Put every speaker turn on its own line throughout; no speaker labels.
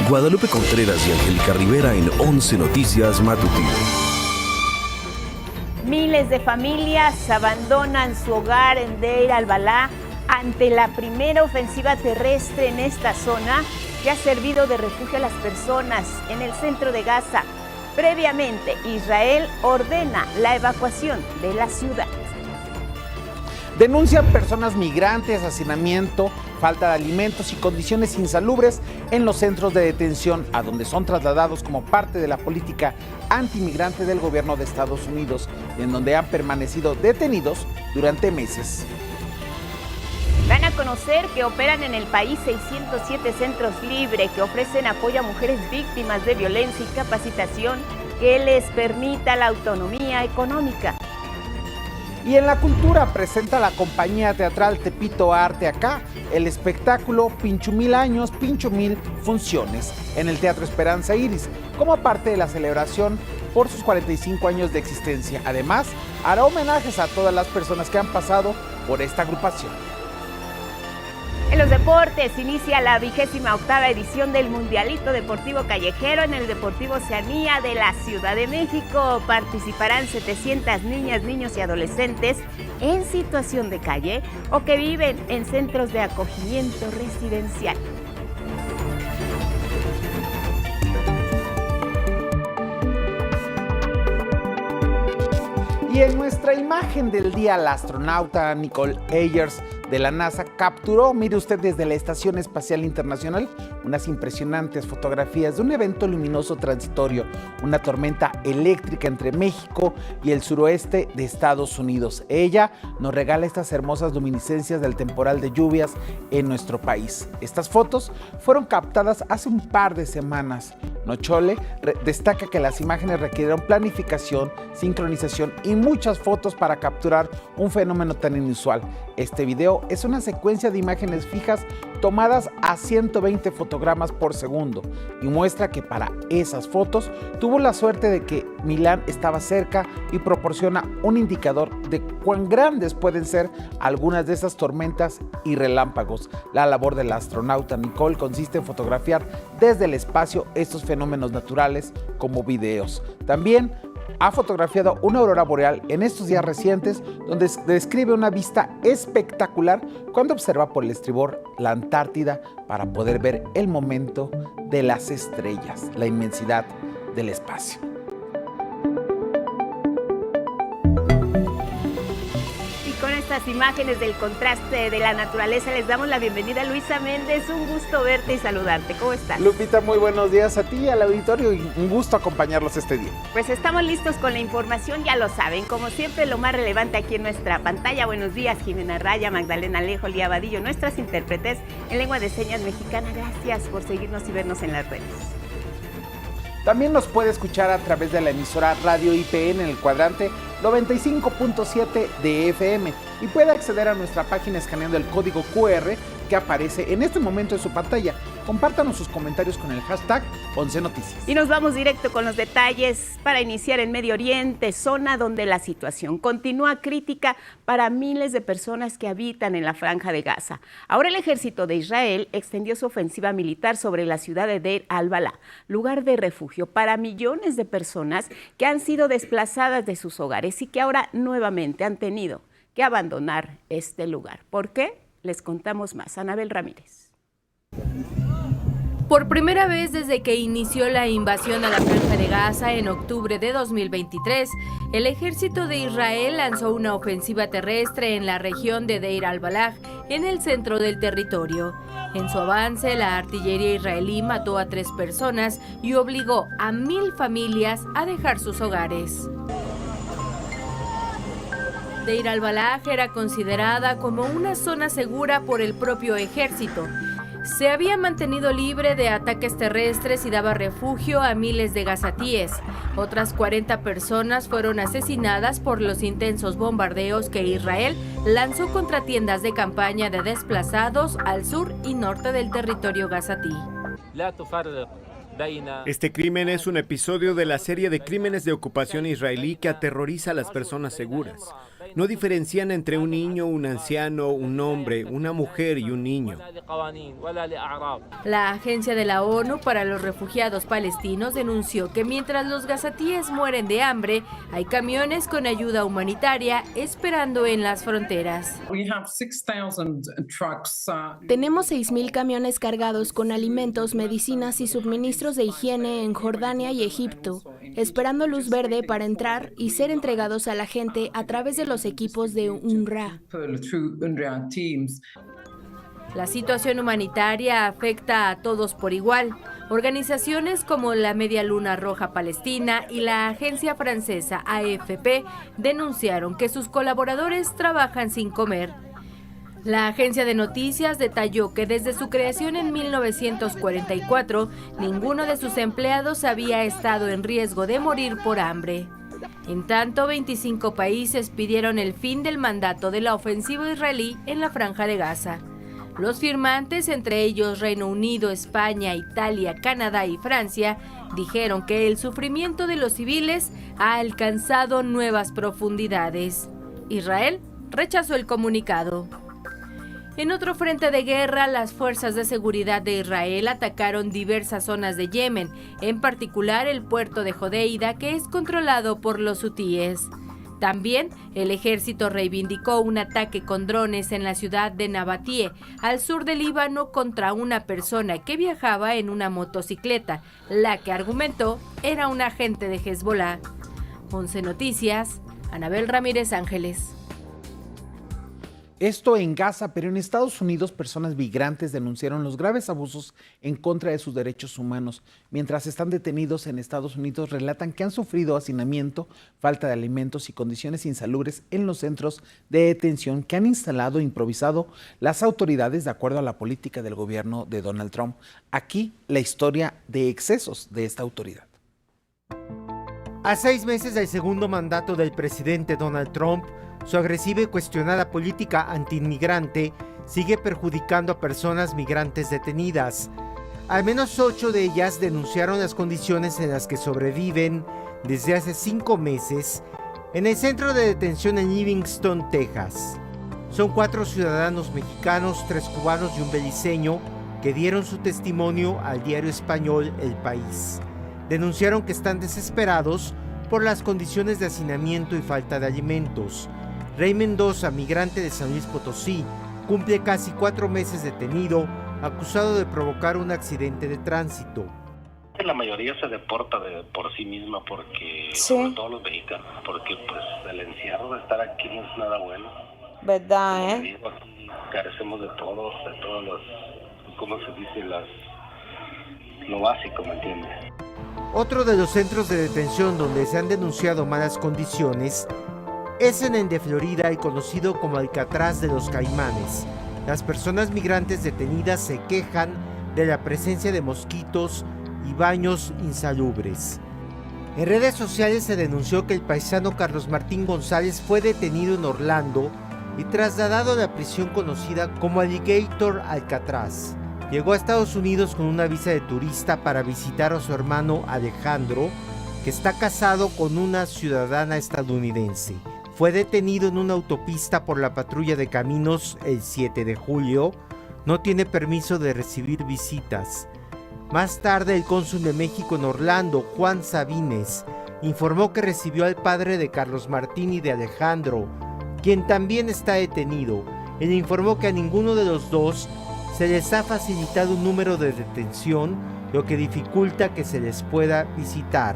Guadalupe Contreras y Angélica Rivera en 11 Noticias Matutino.
Miles de familias abandonan su hogar en Deir al-Balá ante la primera ofensiva terrestre en esta zona que ha servido de refugio a las personas en el centro de Gaza. Previamente, Israel ordena la evacuación de la ciudad.
Denuncian personas migrantes, hacinamiento, falta de alimentos y condiciones insalubres en los centros de detención, a donde son trasladados como parte de la política antimigrante del gobierno de Estados Unidos, en donde han permanecido detenidos durante meses.
Van a conocer que operan en el país 607 centros libres que ofrecen apoyo a mujeres víctimas de violencia y capacitación que les permita la autonomía económica.
Y en la cultura presenta la compañía teatral Tepito Arte Acá el espectáculo Pincho Mil Años, Pincho Mil Funciones en el Teatro Esperanza Iris, como parte de la celebración por sus 45 años de existencia. Además, hará homenajes a todas las personas que han pasado por esta agrupación.
En los deportes inicia la 28ª edición del Mundialito Deportivo Callejero en el Deportivo Oceanía de la Ciudad de México. Participarán 700 niñas, niños y adolescentes en situación de calle o que viven en centros de acogimiento residencial.
Y en nuestra imagen del día, la astronauta Nicole Ayers de la NASA capturó, mire usted, desde la Estación Espacial Internacional, unas impresionantes fotografías de un evento luminoso transitorio, una tormenta eléctrica entre México y el suroeste de Estados Unidos. Ella nos regala estas hermosas luminiscencias del temporal de lluvias en nuestro país. Estas fotos fueron captadas hace un par de semanas. Nochole destaca que las imágenes requirieron planificación, sincronización y muchas fotos para capturar un fenómeno tan inusual. Este video es una secuencia de imágenes fijas tomadas a 120 fotogramas por segundo y muestra que para esas fotos tuvo la suerte de que Milán estaba cerca y proporciona un indicador de cuán grandes pueden ser algunas de esas tormentas y relámpagos. La labor de la astronauta Nicole consiste en fotografiar desde el espacio estos fenómenos naturales como videos. También ha fotografiado una aurora boreal en estos días recientes, donde describe una vista espectacular cuando observa por el estribor la Antártida para poder ver el momento de las estrellas, la inmensidad del espacio.
Con estas imágenes del contraste de la naturaleza les damos la bienvenida a Luisa Méndez. Un gusto verte y saludarte. ¿Cómo estás?
Lupita, muy buenos días a ti y al auditorio y un gusto acompañarlos este día.
Pues estamos listos con la información, ya lo saben. Como siempre, lo más relevante aquí en nuestra pantalla. Buenos días, Jimena Raya, Magdalena Alejo, Lía Vadillo, nuestras intérpretes en lengua de señas mexicana. Gracias por seguirnos y vernos en las redes.
También nos puede escuchar a través de la emisora Radio IPN en el cuadrante 95.7 de FM y puede acceder a nuestra página escaneando el código QR que aparece en este momento en su pantalla. Compártanos sus comentarios con el hashtag 11 Noticias.
Y nos vamos directo con los detalles para iniciar en Medio Oriente, zona donde la situación continúa crítica para miles de personas que habitan en la Franja de Gaza. Ahora el ejército de Israel extendió su ofensiva militar sobre la ciudad de Deir al-Balá, lugar de refugio para millones de personas que han sido desplazadas de sus hogares y que ahora nuevamente han tenido que abandonar este lugar. ¿Por qué? Les contamos más. Anabel Ramírez.
Por primera vez desde que inició la invasión a la Franja de Gaza en octubre de 2023, el ejército de Israel lanzó una ofensiva terrestre en la región de Deir al-Balá, en el centro del territorio. En su avance, la artillería israelí mató a 3 personas y obligó a 1,000 familias a dejar sus hogares. Deir al-Balá era considerada como una zona segura por el propio ejército. Se había mantenido libre de ataques terrestres y daba refugio a miles de gazatíes. Otras 40 personas fueron asesinadas por los intensos bombardeos que Israel lanzó contra tiendas de campaña de desplazados al sur y norte del territorio gazatí.
Este crimen es un episodio de la serie de crímenes de ocupación israelí que aterroriza a las personas seguras. No diferencian entre un niño, un anciano, un hombre, una mujer y un niño.
La Agencia de la ONU para los Refugiados Palestinos denunció que mientras los gazatíes mueren de hambre, hay camiones con ayuda humanitaria esperando en las fronteras.
Tenemos 6,000 camiones cargados con alimentos, medicinas y suministros de higiene en Jordania y Egipto, esperando luz verde para entrar y ser entregados a la gente a través de los equipos de UNRWA.
La situación humanitaria afecta a todos por igual. Organizaciones como la Media Luna Roja Palestina y la agencia francesa AFP denunciaron que sus colaboradores trabajan sin comer. La agencia de noticias detalló que desde su creación en 1944, ninguno de sus empleados había estado en riesgo de morir por hambre. En tanto, 25 países pidieron el fin del mandato de la ofensiva israelí en la Franja de Gaza. Los firmantes, entre ellos Reino Unido, España, Italia, Canadá y Francia, dijeron que el sufrimiento de los civiles ha alcanzado nuevas profundidades. Israel rechazó el comunicado. En otro frente de guerra, las fuerzas de seguridad de Israel atacaron diversas zonas de Yemen, en particular el puerto de Jodeida, que es controlado por los hutíes. También, el ejército reivindicó un ataque con drones en la ciudad de Nabatie, al sur del Líbano, contra una persona que viajaba en una motocicleta, la que argumentó era un agente de Hezbollah. 11 Noticias, Anabel Ramírez Ángeles.
Esto en Gaza, pero en Estados Unidos personas migrantes denunciaron los graves abusos en contra de sus derechos humanos. Mientras están detenidos en Estados Unidos, relatan que han sufrido hacinamiento, falta de alimentos y condiciones insalubres en los centros de detención que han instalado e improvisado las autoridades de acuerdo a la política del gobierno de Donald Trump. Aquí la historia de excesos de esta autoridad.
A 6 meses del segundo mandato del presidente Donald Trump, su agresiva y cuestionada política antiinmigrante sigue perjudicando a personas migrantes detenidas. Al menos 8 de ellas denunciaron las condiciones en las que sobreviven desde hace 5 meses en el centro de detención en Livingston, Texas. Son 4 ciudadanos mexicanos, 3 cubanos y un beliceño que dieron su testimonio al diario español El País. Denunciaron que están desesperados por las condiciones de hacinamiento y falta de alimentos. Rey Mendoza, migrante de San Luis Potosí, cumple casi 4 meses detenido, acusado de provocar un accidente de tránsito.
La mayoría se deporta por sí misma porque, sobre todo los mexicanos, porque pues el encierro de estar aquí no es nada bueno.
¿Verdad,
Aquí carecemos de todos los, ¿cómo se dice? Lo básico, ¿me entiendes?
Otro de los centros de detención donde se han denunciado malas condiciones es en el de Florida y conocido como Alcatraz de los Caimanes. Las personas migrantes detenidas se quejan de la presencia de mosquitos y baños insalubres. En redes sociales se denunció que el paisano Carlos Martín González fue detenido en Orlando y trasladado a la prisión conocida como Alligator Alcatraz. Llegó a Estados Unidos con una visa de turista para visitar a su hermano Alejandro, que está casado con una ciudadana estadounidense. Fue detenido en una autopista por la patrulla de caminos el 7 de julio. No tiene permiso de recibir visitas. Más tarde, el cónsul de México en Orlando, Juan Sabines, informó que recibió al padre de Carlos Martín y de Alejandro, quien también está detenido. Él informó que a ninguno de los dos se les ha facilitado un número de detención, lo que dificulta que se les pueda visitar.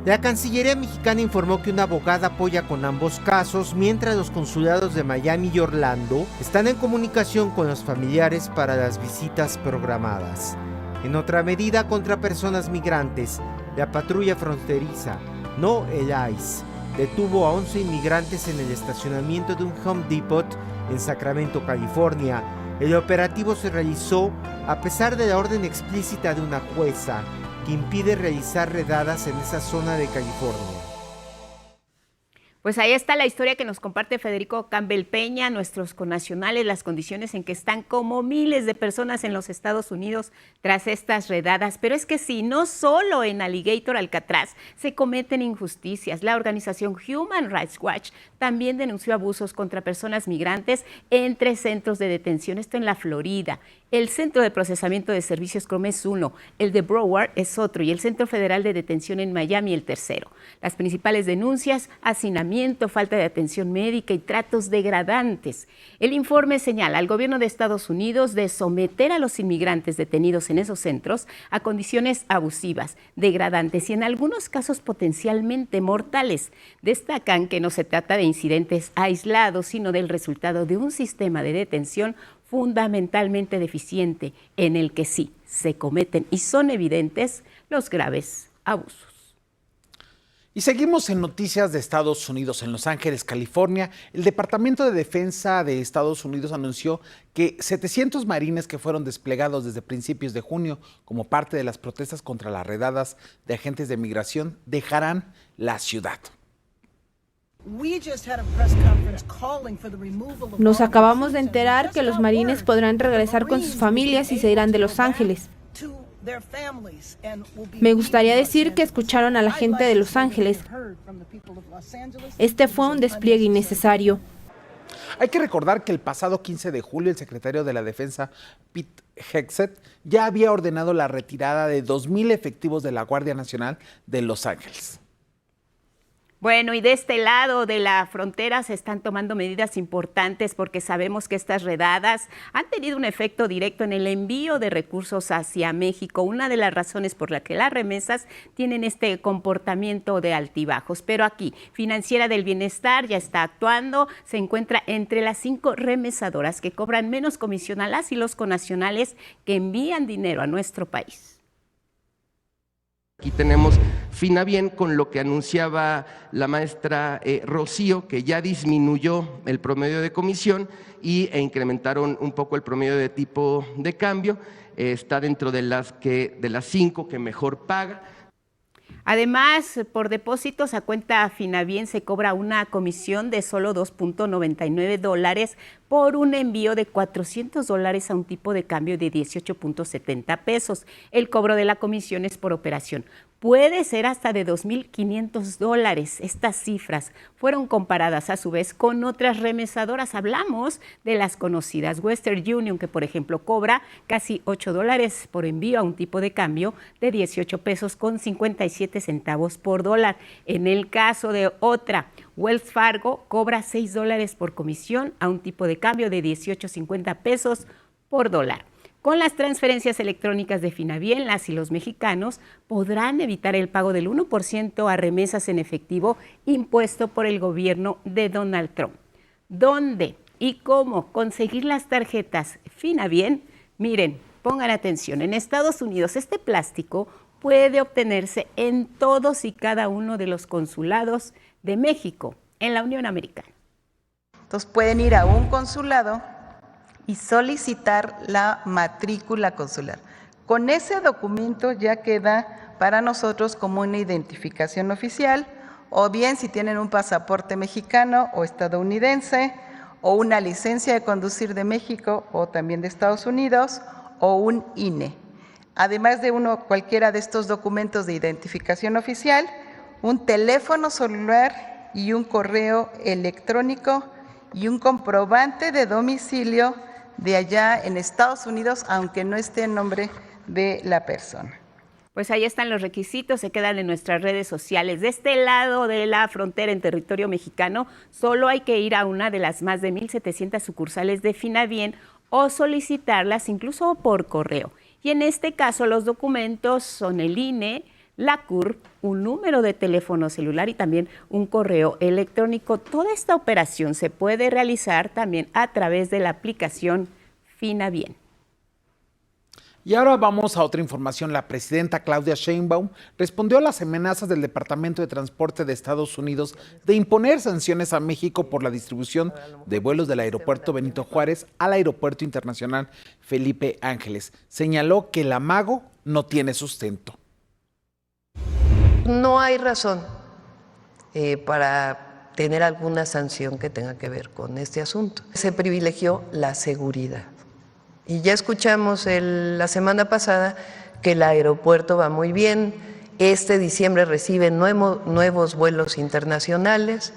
La Cancillería mexicana informó que una abogada apoya con ambos casos, mientras los consulados de Miami y Orlando están en comunicación con los familiares para las visitas programadas. En otra medida contra personas migrantes, la patrulla fronteriza, no el ICE, detuvo a 11 inmigrantes en el estacionamiento de un Home Depot en Sacramento, California. El operativo se realizó a pesar de la orden explícita de una jueza que impide realizar redadas en esa zona de California.
Pues ahí está la historia que nos comparte Federico Campbell Peña, nuestros connacionales, las condiciones en que están como miles de personas en los Estados Unidos tras estas redadas. Pero es que sí, no solo en Alligator, Alcatraz, se cometen injusticias. La organización Human Rights Watch también denunció abusos contra personas migrantes en 3 centros de detención, esto en la Florida. El Centro de Procesamiento de Servicios Chrome es uno, el de Broward es otro y el Centro Federal de Detención en Miami el tercero. Las principales denuncias: hacinamiento, falta de atención médica y tratos degradantes. El informe señala al gobierno de Estados Unidos de someter a los inmigrantes detenidos en esos centros a condiciones abusivas, degradantes y en algunos casos potencialmente mortales. Destacan que no se trata de incidentes aislados, sino del resultado de un sistema de detención fundamentalmente deficiente, en el que sí se cometen y son evidentes los graves abusos.
Y seguimos en noticias de Estados Unidos. En Los Ángeles, California, el Departamento de Defensa de Estados Unidos anunció que 700 marines que fueron desplegados desde principios de junio como parte de las protestas contra las redadas de agentes de migración dejarán la ciudad.
Nos acabamos de enterar que los marines podrán regresar con sus familias y se irán de Los Ángeles. Me gustaría decir que escucharon a la gente de Los Ángeles. Este fue un despliegue innecesario.
Hay que recordar que el pasado 15 de julio el secretario de la Defensa, Pete Hegseth, ya había ordenado la retirada de 2,000 efectivos de la Guardia Nacional de Los Ángeles.
Bueno, y de este lado de la frontera se están tomando medidas importantes porque sabemos que estas redadas han tenido un efecto directo en el envío de recursos hacia México. Una de las razones por la que las remesas tienen este comportamiento de altibajos. Pero aquí, Financiera del Bienestar ya está actuando, se encuentra entre las 5 remesadoras que cobran menos comisión a las y los connacionales que envían dinero a nuestro país.
Aquí tenemos Finabien con lo que anunciaba la maestra Rocío, que ya disminuyó el promedio de comisión e incrementaron un poco el promedio de tipo de cambio. Está dentro de las 5 que mejor paga.
Además, por depósitos a cuenta Finabien se cobra una comisión de solo $2.99 por un envío de $400 a un tipo de cambio de 18.70 pesos. El cobro de la comisión es por operación. Puede ser hasta de $2.500. Estas cifras fueron comparadas a su vez con otras remesadoras. Hablamos de las conocidas Western Union, que por ejemplo cobra casi $8 por envío a un tipo de cambio de 18 pesos con 57 centavos por dólar. En el caso de otra, Wells Fargo cobra $6 por comisión a un tipo de cambio de 18.50 pesos por dólar. Con las transferencias electrónicas de Finabien, las y los mexicanos podrán evitar el pago del 1% a remesas en efectivo impuesto por el gobierno de Donald Trump. ¿Dónde y cómo conseguir las tarjetas Finabien? Miren, pongan atención, en Estados Unidos este plástico puede obtenerse en todos y cada uno de los consulados de México en la Unión Americana.
Entonces pueden ir a un consulado y solicitar la matrícula consular. Con ese documento ya queda para nosotros como una identificación oficial, o bien si tienen un pasaporte mexicano o estadounidense, o una licencia de conducir de México o también de Estados Unidos, o un INE. Además de cualquiera de estos documentos de identificación oficial, un teléfono celular y un correo electrónico y un comprobante de domicilio de allá en Estados Unidos, aunque no esté en nombre de la persona.
Pues ahí están los requisitos, se quedan en nuestras redes sociales. De este lado de la frontera en territorio mexicano, solo hay que ir a una de las más de 1,700 sucursales de Finabien o solicitarlas incluso por correo. Y en este caso los documentos son el INE, la CURP, un número de teléfono celular y también un correo electrónico. Toda esta operación se puede realizar también a través de la aplicación Finabien.
Y ahora vamos a otra información. La presidenta Claudia Sheinbaum respondió a las amenazas del Departamento de Transporte de Estados Unidos de imponer sanciones a México por la distribución de vuelos del aeropuerto Benito Juárez al Aeropuerto Internacional Felipe Ángeles. Señaló que el amago no tiene sustento.
No hay razón para tener alguna sanción que tenga que ver con este asunto. Se privilegió la seguridad. Y ya escuchamos la semana pasada que el aeropuerto va muy bien. Este diciembre recibe nuevos vuelos internacionales,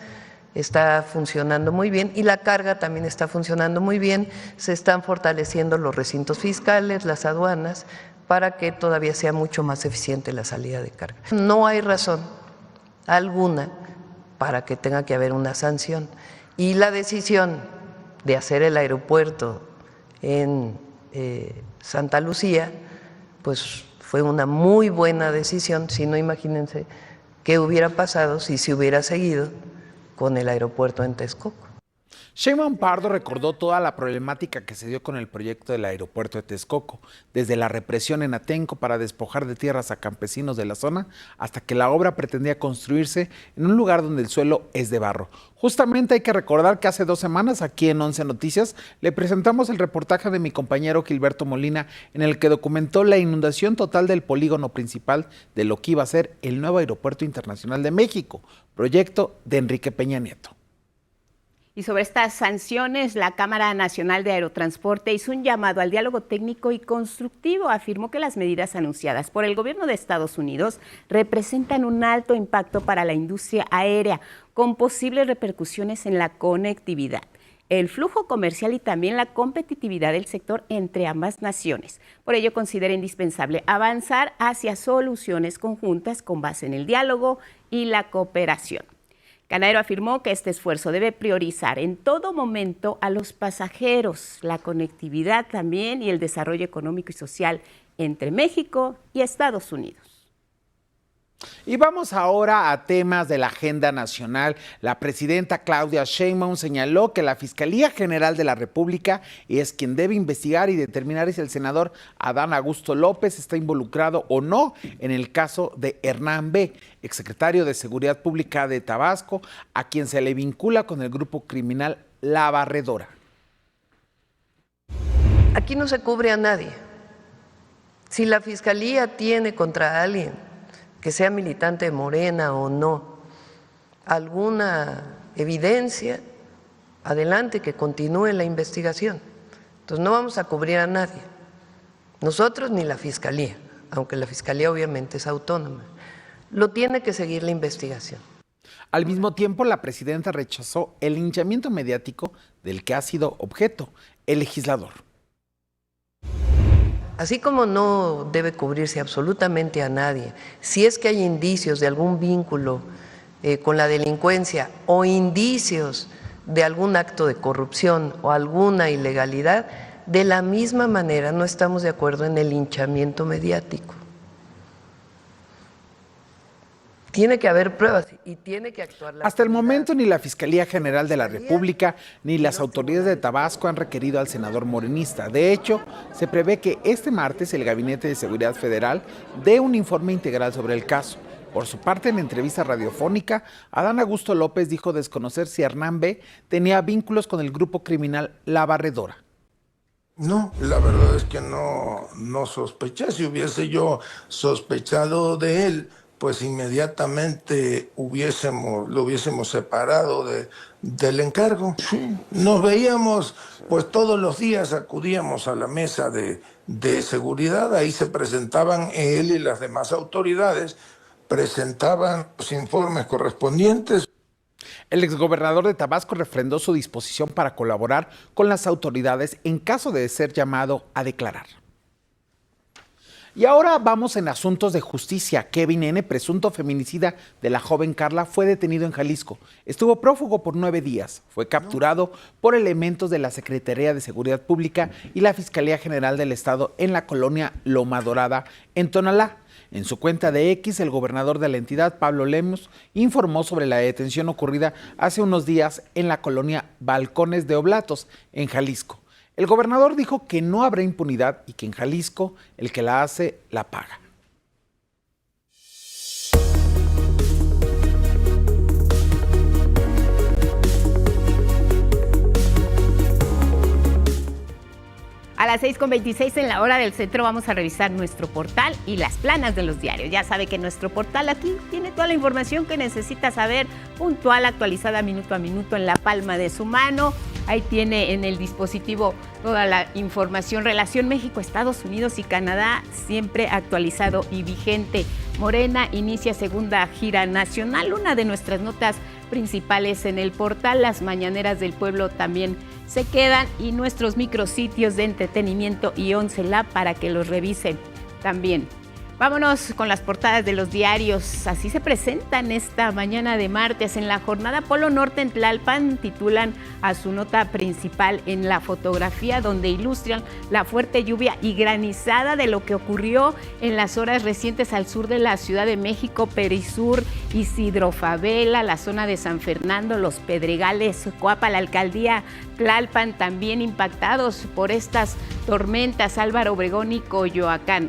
está funcionando muy bien y la carga también está funcionando muy bien. Se están fortaleciendo los recintos fiscales, las aduanas, para que todavía sea mucho más eficiente la salida de carga. No hay razón alguna para que tenga que haber una sanción. Y la decisión de hacer el aeropuerto en Santa Lucía, pues fue una muy buena decisión. Si no, imagínense qué hubiera pasado si se hubiera seguido con el aeropuerto en Texcoco.
Sheinbaum Pardo recordó toda la problemática que se dio con el proyecto del aeropuerto de Texcoco, desde la represión en Atenco para despojar de tierras a campesinos de la zona, hasta que la obra pretendía construirse en un lugar donde el suelo es de barro. Justamente hay que recordar que hace 2 semanas aquí en 11 Noticias le presentamos el reportaje de mi compañero Gilberto Molina, en el que documentó la inundación total del polígono principal de lo que iba a ser el nuevo Aeropuerto Internacional de México, proyecto de Enrique Peña Nieto.
Y sobre estas sanciones, la Cámara Nacional de Aerotransporte hizo un llamado al diálogo técnico y constructivo. Afirmó que las medidas anunciadas por el gobierno de Estados Unidos representan un alto impacto para la industria aérea, con posibles repercusiones en la conectividad, el flujo comercial y también la competitividad del sector entre ambas naciones. Por ello, considera indispensable avanzar hacia soluciones conjuntas con base en el diálogo y la cooperación. Canaero afirmó que este esfuerzo debe priorizar en todo momento a los pasajeros, la conectividad también y el desarrollo económico y social entre México y Estados Unidos.
Y vamos ahora a temas de la agenda nacional. La presidenta Claudia Sheinbaum señaló que la Fiscalía General de la República es quien debe investigar y determinar si el senador Adán Augusto López está involucrado o no en el caso de Hernán B., exsecretario de Seguridad Pública de Tabasco, a quien se le vincula con el grupo criminal La Barredora.
Aquí no se cubre a nadie. Si la Fiscalía tiene contra alguien, que sea militante de Morena o no, alguna evidencia, adelante, que continúe la investigación. Entonces no vamos a cubrir a nadie, nosotros ni la Fiscalía, aunque la Fiscalía obviamente es autónoma. Lo tiene que seguir la investigación.
Al mismo tiempo, la presidenta rechazó el linchamiento mediático del que ha sido objeto el legislador.
Así como no debe cubrirse absolutamente a nadie, si es que hay indicios de algún vínculo con la delincuencia o indicios de algún acto de corrupción o alguna ilegalidad, de la misma manera no estamos de acuerdo en el linchamiento mediático. Tiene que haber pruebas y tiene que actuar la
Hasta el momento ni la Fiscalía General de la República ni las autoridades de Tabasco han requerido al senador morenista. De hecho, se prevé que este martes el Gabinete de Seguridad Federal dé un informe integral sobre el caso. Por su parte, en entrevista radiofónica, Adán Augusto López dijo desconocer si Hernán B. tenía vínculos con el grupo criminal La Barredora.
No, la verdad es que no sospeché. Si hubiese yo sospechado de él, pues inmediatamente lo hubiésemos separado del encargo. Sí. Nos veíamos, pues todos los días acudíamos a la mesa de seguridad, ahí se presentaban él y las demás autoridades, presentaban los informes correspondientes.
El exgobernador de Tabasco refrendó su disposición para colaborar con las autoridades en caso de ser llamado a declarar. Y ahora vamos en asuntos de justicia. Kevin N., presunto feminicida de la joven Carla, fue detenido en Jalisco. Estuvo prófugo por 9 días. Fue capturado por elementos de la Secretaría de Seguridad Pública y la Fiscalía General del Estado en la colonia Loma Dorada, en Tonalá. En su cuenta de X, el gobernador de la entidad, Pablo Lemus, informó sobre la detención ocurrida hace unos días en la colonia Balcones de Oblatos, en Jalisco. El gobernador dijo que no habrá impunidad y que en Jalisco el que la hace, la paga.
A las 6:26 en la hora del centro vamos a revisar nuestro portal y las planas de los diarios. Ya sabe que nuestro portal aquí tiene toda la información que necesita saber, puntual, actualizada minuto a minuto en la palma de su mano. Ahí tiene en el dispositivo toda la información. Relación México, Estados Unidos y Canadá, siempre actualizado y vigente. Morena inicia segunda gira nacional, una de nuestras notas principales en el portal. Las mañaneras del pueblo también se quedan y nuestros micrositios de entretenimiento y 11 Lab para que los revisen también. Vámonos con las portadas de los diarios. Así se presentan esta mañana de martes. En la jornada Polo Norte en Tlalpan titulan a su nota principal en la fotografía donde ilustran la fuerte lluvia y granizada de lo que ocurrió en las horas recientes al sur de la Ciudad de México, Perisur, Isidro Favela, la zona de San Fernando, Los Pedregales, Coapa, la alcaldía Tlalpan también impactados por estas tormentas, Álvaro Obregón y Coyoacán.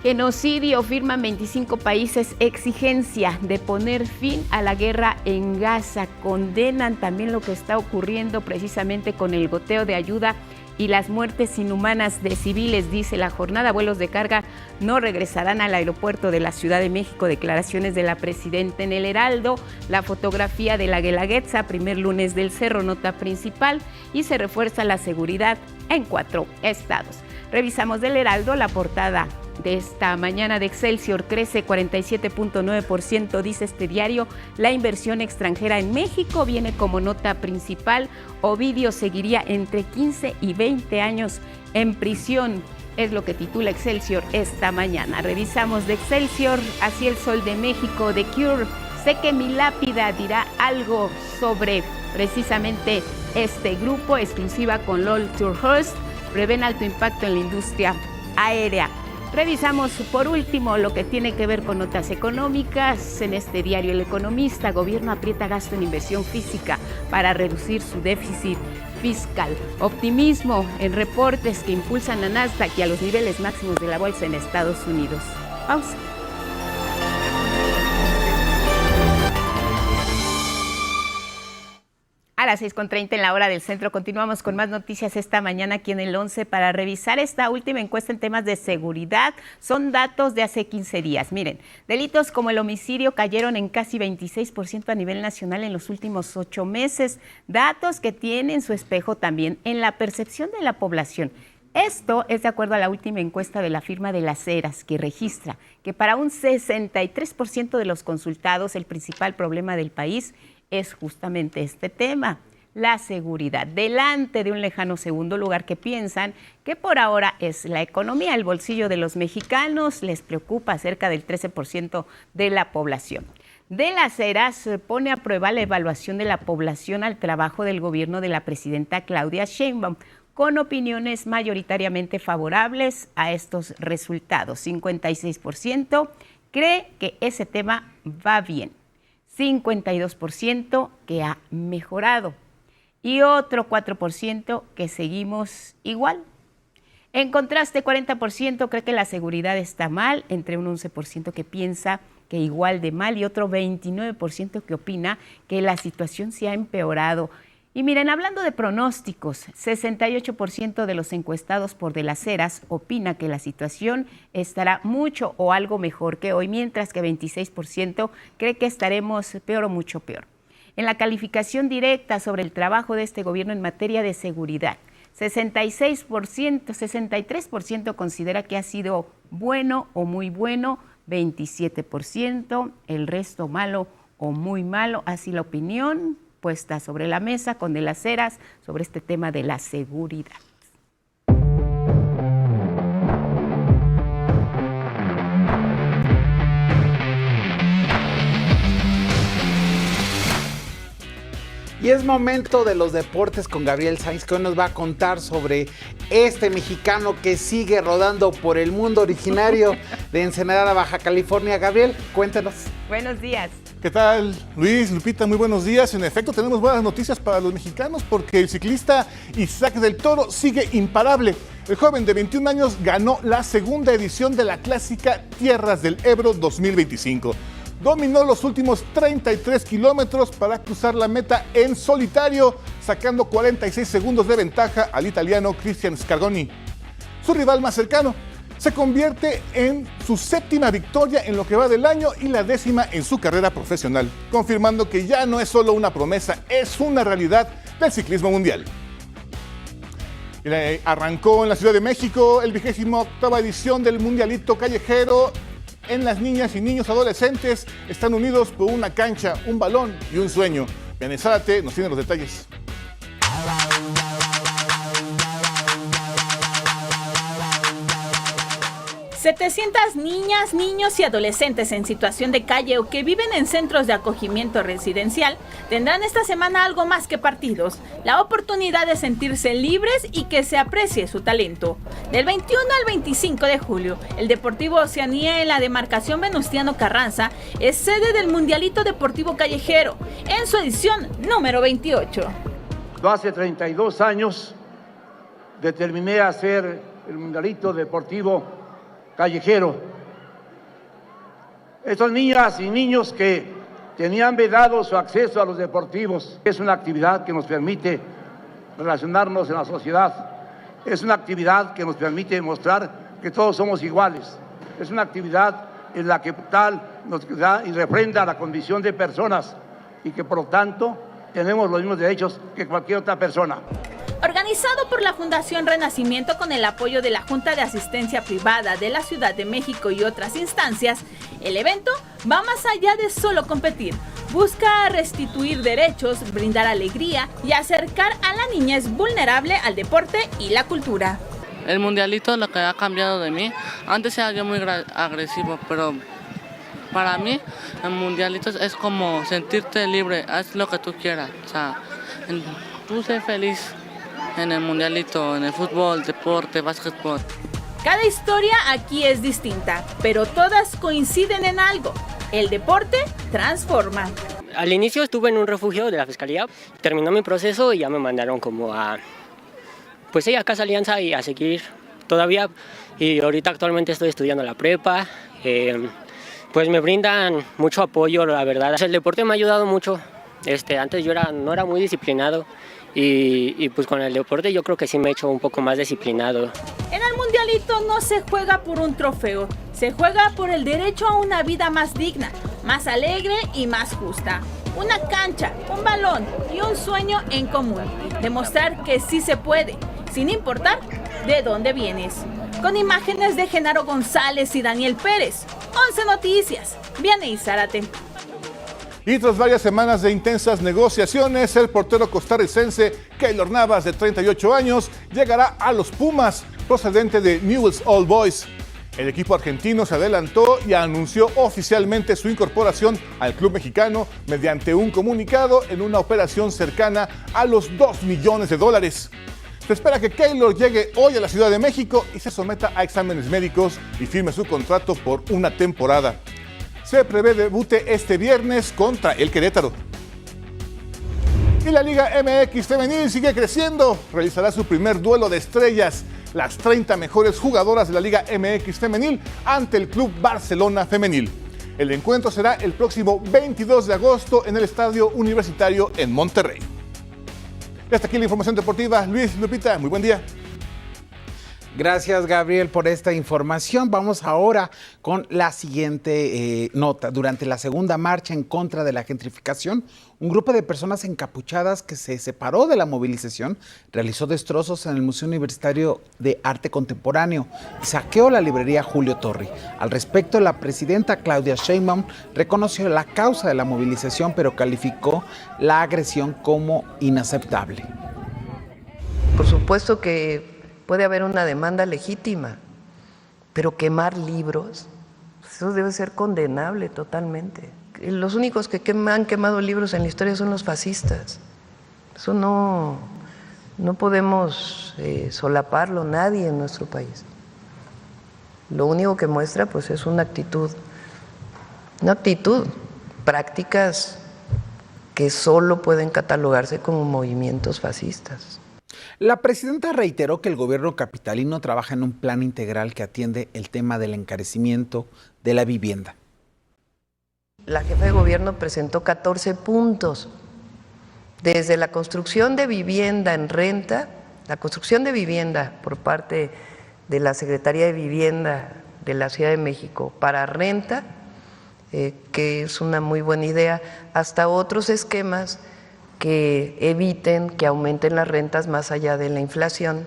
Genocidio, firman 25 países exigencia de poner fin a la guerra en Gaza. Condenan también lo que está ocurriendo precisamente con el goteo de ayuda y las muertes inhumanas de civiles, dice la jornada. Vuelos de carga no regresarán al aeropuerto de la Ciudad de México. Declaraciones de la presidenta en el Heraldo. La fotografía de la Guelaguetza, primer lunes del Cerro, nota principal. Y se refuerza la seguridad en 4 estados. Revisamos del Heraldo la portada de esta mañana de Excelsior. Crece 47.9%, dice este diario. La inversión extranjera en México viene como nota principal. Ovidio seguiría entre 15 y 20 años en prisión. Es lo que titula Excelsior esta mañana. Revisamos de Excelsior, así el Sol de México, de Cure. Sé que mi lápida dirá algo sobre precisamente este grupo, exclusiva con LOL Tourhurst. Prevén alto impacto en la industria aérea. Revisamos por último lo que tiene que ver con notas económicas. En este diario El Economista, gobierno aprieta gasto en inversión física para reducir su déficit fiscal. Optimismo en reportes que impulsan a Nasdaq y a los niveles máximos de la bolsa en Estados Unidos. Pausa. A las 6:30 en la hora del centro. Continuamos con más noticias esta mañana aquí en el 11 para revisar esta última encuesta en temas de seguridad. Son datos de hace 15 días. Miren, delitos como el homicidio cayeron en casi 26% a nivel nacional en los últimos 8 meses. Datos que tienen su espejo también en la percepción de la población. Esto es de acuerdo a la última encuesta de la firma de Las Heras, que registra que para un 63% de los consultados el principal problema del país es justamente este tema, la seguridad, delante de un lejano segundo lugar que piensan que por ahora es la economía. El bolsillo de los mexicanos les preocupa a cerca del 13% de la población. De Las Heras pone a prueba la evaluación de la población al trabajo del gobierno de la presidenta Claudia Sheinbaum, con opiniones mayoritariamente favorables a estos resultados. 56% cree que ese tema va bien. 52% que ha mejorado y otro 4% que seguimos igual. En contraste, 40% cree que la seguridad está mal, entre un 11% que piensa que igual de mal y otro 29% que opina que la situación se ha empeorado. Y miren, hablando de pronósticos, 68% de los encuestados por De Las Heras opina que la situación estará mucho o algo mejor que hoy, mientras que 26% cree que estaremos peor o mucho peor. En la calificación directa sobre el trabajo de este gobierno en materia de seguridad, 63% considera que ha sido bueno o muy bueno, 27%, el resto malo o muy malo, así la opinión puesta sobre la mesa con De Las Heras sobre este tema de la seguridad.
Y es momento de los deportes con Gabriel Sainz, que hoy nos va a contar sobre este mexicano que sigue rodando por el mundo, originario de Ensenada, Baja California. Gabriel, cuéntanos.
Buenos días.
¿Qué tal, Luis, Lupita? Muy buenos días. En efecto, tenemos buenas noticias para los mexicanos porque el ciclista Isaac del Toro sigue imparable. El joven de 21 años ganó la segunda edición de la clásica Tierras del Ebro 2025. Dominó los últimos 33 kilómetros para cruzar la meta en solitario, sacando 46 segundos de ventaja al italiano Cristian Scargoni. su rival más cercano. Se convierte en su 7ª victoria en lo que va del año y la 10ª en su carrera profesional, confirmando que ya no es solo una promesa, es una realidad del ciclismo mundial. Arrancó en la Ciudad de México el 28ª edición del Mundialito Callejero. En las niñas y niños adolescentes están unidos por una cancha, un balón y un sueño. Vianney Zárate nos tiene los detalles.
700 niñas, niños y adolescentes en situación de calle o que viven en centros de acogimiento residencial tendrán esta semana algo más que partidos, la oportunidad de sentirse libres y que se aprecie su talento. Del 21 al 25 de julio, el Deportivo Oceanía en la demarcación Venustiano Carranza es sede del Mundialito Deportivo Callejero, en su edición número 28.
Hace 32 años determiné hacer el Mundialito Deportivo Callejero. Estos niñas y niños que tenían vedado su acceso a los deportivos, es una actividad que nos permite relacionarnos en la sociedad, es una actividad que nos permite mostrar que todos somos iguales, es una actividad en la que tal nos da y refrenda la condición de personas y que por lo tanto tenemos los mismos derechos que cualquier otra persona.
Organizado por la Fundación Renacimiento con el apoyo de la Junta de Asistencia Privada de la Ciudad de México y otras instancias, el evento va más allá de solo competir. Busca restituir derechos, brindar alegría y acercar a la niñez vulnerable al deporte y la cultura.
El mundialito lo que ha cambiado de mí, antes era yo muy agresivo, pero para mí el mundialito es como sentirte libre, haz lo que tú quieras, o sea, tú sé feliz. En el mundialito, en el fútbol, deporte, básquetbol.
Cada historia aquí es distinta, pero todas coinciden en algo. El deporte transforma.
Al inicio estuve en un refugio de la Fiscalía, terminó mi proceso y ya me mandaron como a Casa Alianza y a seguir todavía. Y ahorita actualmente estoy estudiando la prepa, pues me brindan mucho apoyo, la verdad. El deporte me ha ayudado mucho. Antes yo no era muy disciplinado. Y pues con el deporte yo creo que sí me he hecho un poco más disciplinado.
En el mundialito no se juega por un trofeo, se juega por el derecho a una vida más digna, más alegre y más justa. Una cancha, un balón y un sueño en común. Demostrar que sí se puede, sin importar de dónde vienes. Con imágenes de Genaro González y Daniel Pérez. 11 Noticias, Vianney Zárate.
Y tras varias semanas de intensas negociaciones, el portero costarricense Keylor Navas, de 38 años, llegará a los Pumas, procedente de Newell's Old Boys. El equipo argentino se adelantó y anunció oficialmente su incorporación al club mexicano mediante un comunicado en una operación cercana a los $2 millones. Se espera que Keylor llegue hoy a la Ciudad de México y se someta a exámenes médicos y firme su contrato por una temporada. Se prevé debute este viernes contra el Querétaro. Y la Liga MX Femenil sigue creciendo. Realizará su primer duelo de estrellas. Las 30 mejores jugadoras de la Liga MX Femenil ante el Club Barcelona Femenil. El encuentro será el próximo 22 de agosto en el Estadio Universitario en Monterrey. Y hasta aquí la información deportiva. Luis, Lupita, muy buen día.
Gracias, Gabriel, por esta información. Vamos ahora con la siguiente nota. Durante la segunda marcha en contra de la gentrificación, un grupo de personas encapuchadas que se separó de la movilización realizó destrozos en el Museo Universitario de Arte Contemporáneo y saqueó la librería Julio Torri. Al respecto, la presidenta Claudia Sheinbaum reconoció la causa de la movilización, pero calificó la agresión como inaceptable.
Por supuesto que puede haber una demanda legítima, pero quemar libros, eso debe ser condenable totalmente. Los únicos que han quemado libros en la historia son los fascistas. Eso no podemos solaparlo nadie en nuestro país. Lo único que muestra pues es una actitud, prácticas que solo pueden catalogarse como movimientos fascistas.
La presidenta reiteró que el gobierno capitalino trabaja en un plan integral que atiende el tema del encarecimiento de la vivienda.
La jefa de gobierno presentó 14 puntos, desde la construcción de vivienda en renta, la construcción de vivienda por parte de la Secretaría de Vivienda de la Ciudad de México para renta, que es una muy buena idea, hasta otros esquemas que eviten que aumenten las rentas más allá de la inflación,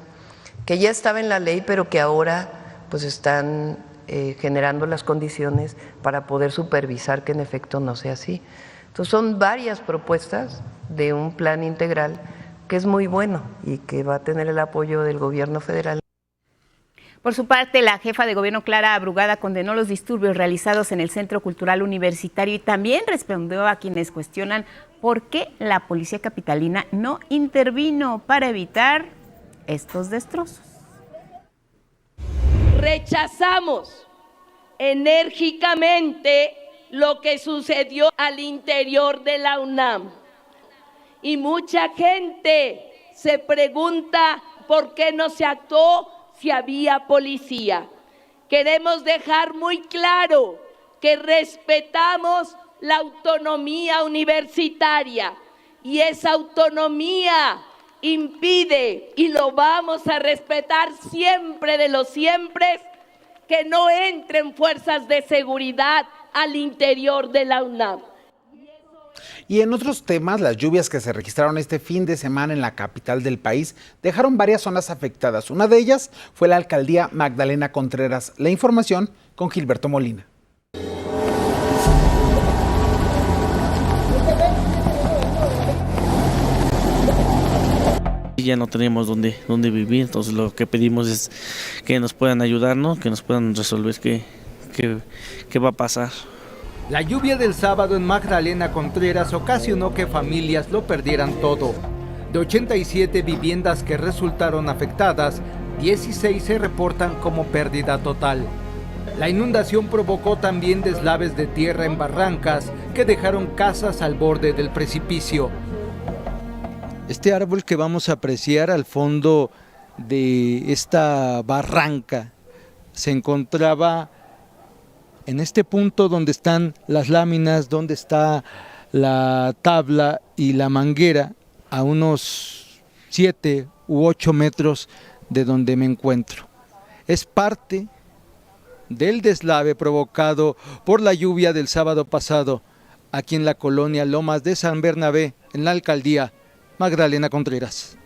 que ya estaba en la ley, pero que ahora pues están generando las condiciones para poder supervisar que en efecto no sea así. Entonces son varias propuestas de un plan integral que es muy bueno y que va a tener el apoyo del gobierno federal.
Por su parte, la jefa de gobierno Clara Brugada condenó los disturbios realizados en el Centro Cultural Universitario y también respondió a quienes cuestionan por qué la policía capitalina no intervino para evitar estos destrozos.
Rechazamos enérgicamente lo que sucedió al interior de la UNAM. Y mucha gente se pregunta por qué no se actuó si había policía. Queremos dejar muy claro que respetamos la autonomía universitaria y esa autonomía impide, y lo vamos a respetar siempre de los siempre, que no entren fuerzas de seguridad al interior de la UNAM.
Y en otros temas, las lluvias que se registraron este fin de semana en la capital del país dejaron varias zonas afectadas. Una de ellas fue la alcaldía Magdalena Contreras. La información con Gilberto Molina.
Ya no tenemos dónde vivir, entonces lo que pedimos es que nos puedan ayudar, ¿no? Que nos puedan resolver qué va a pasar.
La lluvia del sábado en Magdalena Contreras ocasionó que familias lo perdieran todo. De 87 viviendas que resultaron afectadas, 16 se reportan como pérdida total. La inundación provocó también deslaves de tierra en barrancas que dejaron casas al borde del precipicio.
Este árbol que vamos a apreciar al fondo de esta barranca se encontraba en este punto donde están las láminas, donde está la tabla y la manguera, a unos 7 u 8 metros de donde me encuentro. Es parte del deslave provocado por la lluvia del sábado pasado aquí en la colonia Lomas de San Bernabé, en la alcaldía Magdalena Contreras.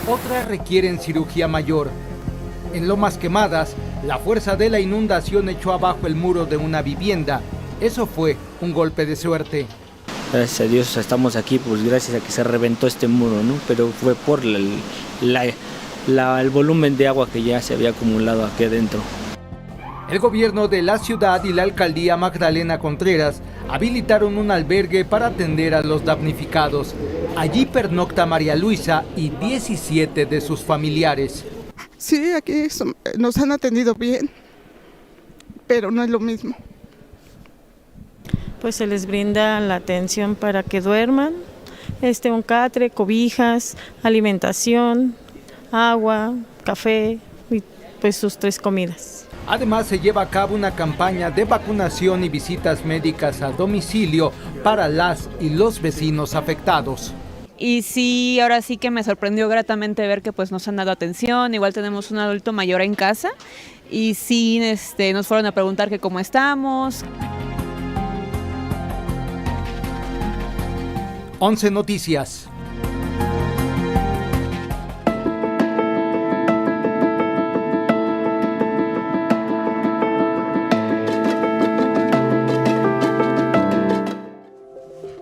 Otras requieren cirugía mayor. En Lomas Quemadas, la fuerza de la inundación echó abajo el muro de una vivienda. Eso fue un golpe de suerte.
Gracias a Dios estamos aquí, pues gracias a que se reventó este muro, ¿no? Pero fue por el volumen de agua que ya se había acumulado aquí adentro.
El gobierno de la ciudad y la alcaldía Magdalena Contreras habilitaron un albergue para atender a los damnificados. Allí pernocta María Luisa y 17 de sus familiares.
Sí, aquí nos han atendido bien, pero no es lo mismo.
Pues se les brinda la atención para que duerman, un catre, cobijas, alimentación, agua, café y pues sus 3 comidas.
Además, se lleva a cabo una campaña de vacunación y visitas médicas a domicilio para las y los vecinos afectados.
Y sí, ahora sí que me sorprendió gratamente ver que pues nos han dado atención. Igual tenemos un adulto mayor en casa y sí nos fueron a preguntar que cómo estamos.
11 Noticias.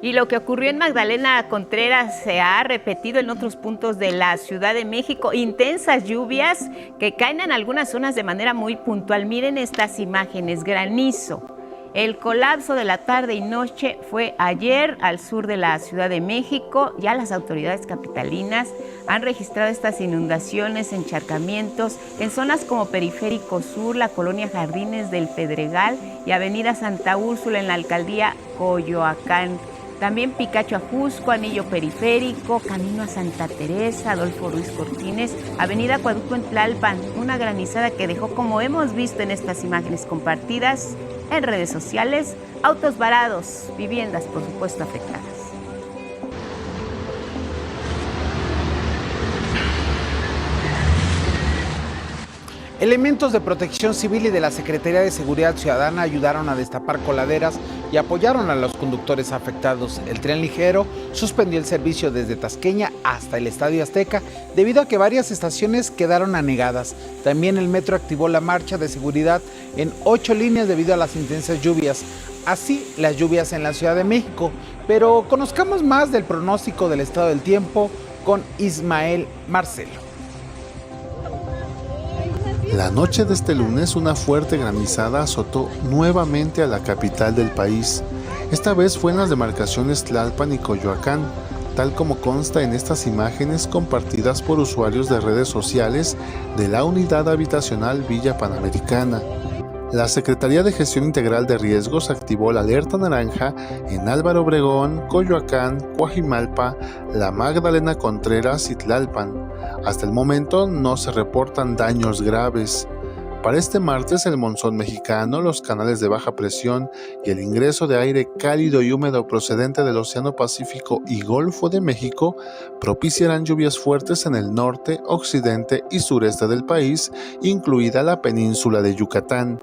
Y lo que ocurrió en Magdalena Contreras se ha repetido en otros puntos de la Ciudad de México. Intensas lluvias que caen en algunas zonas de manera muy puntual. Miren estas imágenes, granizo. El colapso de la tarde y noche fue ayer al sur de la Ciudad de México. Ya las autoridades capitalinas han registrado estas inundaciones, encharcamientos en zonas como Periférico Sur, la colonia Jardines del Pedregal y Avenida Santa Úrsula en la alcaldía Coyoacán. También Picacho Ajusco, Anillo Periférico, Camino a Santa Teresa, Adolfo Ruiz Cortines, Avenida Acueducto en Tlalpan, una granizada que dejó, como hemos visto en estas imágenes compartidas en redes sociales, autos varados, viviendas por supuesto afectadas.
Elementos de Protección Civil y de la Secretaría de Seguridad Ciudadana ayudaron a destapar coladeras y apoyaron a los conductores afectados. El tren ligero suspendió el servicio desde Tasqueña hasta el Estadio Azteca debido a que varias estaciones quedaron anegadas. También el metro activó la marcha de seguridad en 8 líneas debido a las intensas lluvias. Así las lluvias en la Ciudad de México. Pero conozcamos más del pronóstico del estado del tiempo con Ismael Marcelo.
La noche de este lunes, una fuerte granizada azotó nuevamente a la capital del país. Esta vez fue en las demarcaciones Tlalpan y Coyoacán, tal como consta en estas imágenes compartidas por usuarios de redes sociales de la unidad habitacional Villa Panamericana. La Secretaría de Gestión Integral de Riesgos activó la alerta naranja en Álvaro Obregón, Coyoacán, Coajimalpa, La Magdalena Contreras y Tlalpan. Hasta el momento no se reportan daños graves. Para este martes, el monzón mexicano, los canales de baja presión y el ingreso de aire cálido y húmedo procedente del Océano Pacífico y Golfo de México propiciarán lluvias fuertes en el norte, occidente y sureste del país, incluida la península de Yucatán.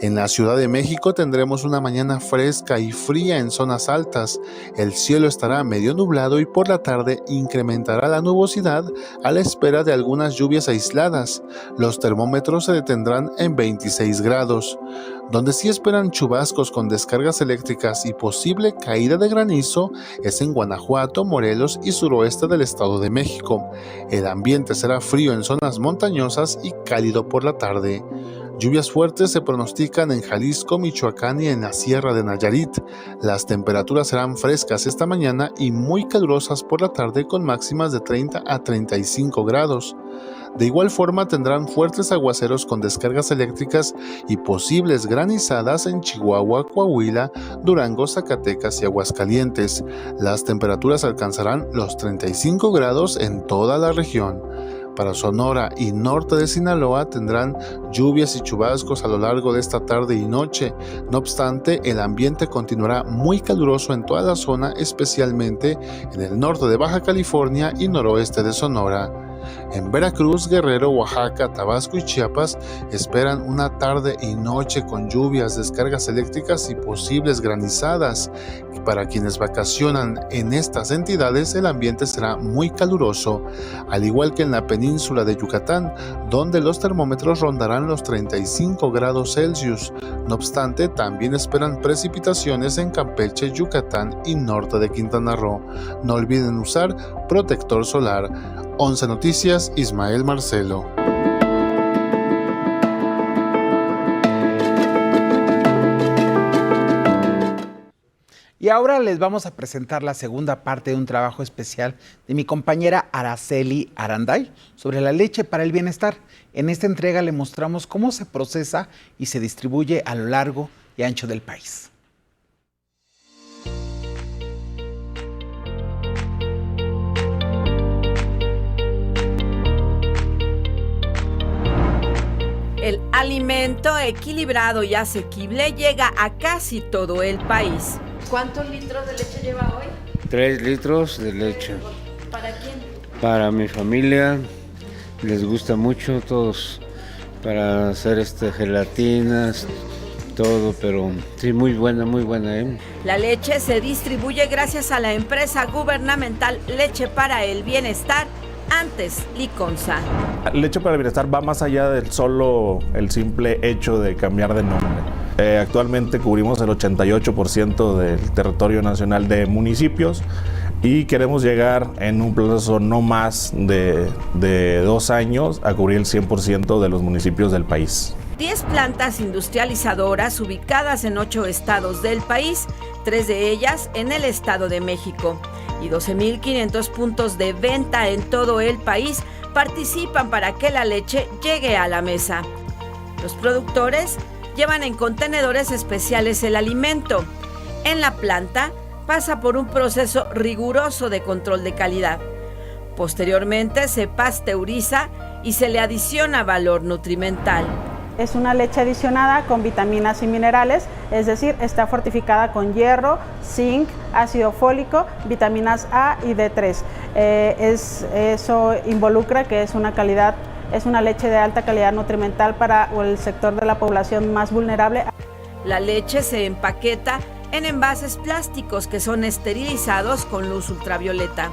En la Ciudad de México tendremos una mañana fresca y fría en zonas altas. El cielo estará medio nublado y por la tarde incrementará la nubosidad a la espera de algunas lluvias aisladas. Los termómetros se detendrán en 26 grados. Donde sí esperan chubascos con descargas eléctricas y posible caída de granizo es en Guanajuato, Morelos y suroeste del Estado de México. El ambiente será frío en zonas montañosas y cálido por la tarde. Lluvias fuertes se pronostican en Jalisco, Michoacán y en la Sierra de Nayarit. Las temperaturas serán frescas esta mañana y muy calurosas por la tarde con máximas de 30 a 35 grados. De igual forma tendrán fuertes aguaceros con descargas eléctricas y posibles granizadas en Chihuahua, Coahuila, Durango, Zacatecas y Aguascalientes. Las temperaturas alcanzarán los 35 grados en toda la región. Para Sonora y norte de Sinaloa tendrán lluvias y chubascos a lo largo de esta tarde y noche. No obstante, el ambiente continuará muy caluroso en toda la zona, especialmente en el norte de Baja California y noroeste de Sonora. En Veracruz, Guerrero, Oaxaca, Tabasco y Chiapas esperan una tarde y noche con lluvias, descargas eléctricas y posibles granizadas. Para quienes vacacionan en estas entidades, el ambiente será muy caluroso, al igual que en la península de Yucatán, donde los termómetros rondarán los 35 grados Celsius. No obstante, también esperan precipitaciones en Campeche, Yucatán y norte de Quintana Roo. No olviden usar protector solar. 11 Noticias, Ismael Marcelo.
Y ahora les vamos a presentar la segunda parte de un trabajo especial de mi compañera Araceli Aranday sobre la leche para el bienestar. En esta entrega le mostramos cómo se procesa y se distribuye a lo largo y ancho del país.
El alimento equilibrado y asequible llega a casi todo el país. ¿Cuántos litros de leche lleva hoy?
3 litros de leche.
¿Para quién?
Para mi familia, les gusta mucho todos, para hacer gelatinas, todo, pero sí, muy buena, ¿eh?
La leche se distribuye gracias a la empresa gubernamental Leche para el Bienestar, antes Liconza.
Leche para el Bienestar va más allá del el simple hecho de cambiar de nombre. Actualmente cubrimos el 88% del territorio nacional de municipios y queremos llegar en un plazo no más de 2 años a cubrir el 100% de los municipios del país.
10 plantas industrializadoras ubicadas en 8 estados del país, 3 de ellas en el Estado de México, y 12.500 puntos de venta en todo el país participan para que la leche llegue a la mesa. Los productores llevan en contenedores especiales el alimento. En la planta pasa por un proceso riguroso de control de calidad. Posteriormente se pasteuriza y se le adiciona valor nutrimental.
Es una leche adicionada con vitaminas y minerales, es decir, está fortificada con hierro, zinc, ácido fólico, vitaminas A y D3. Eso involucra que es una calidad Es una leche de alta calidad nutrimental para el sector de la población más vulnerable.
La leche se empaqueta en envases plásticos que son esterilizados con luz ultravioleta.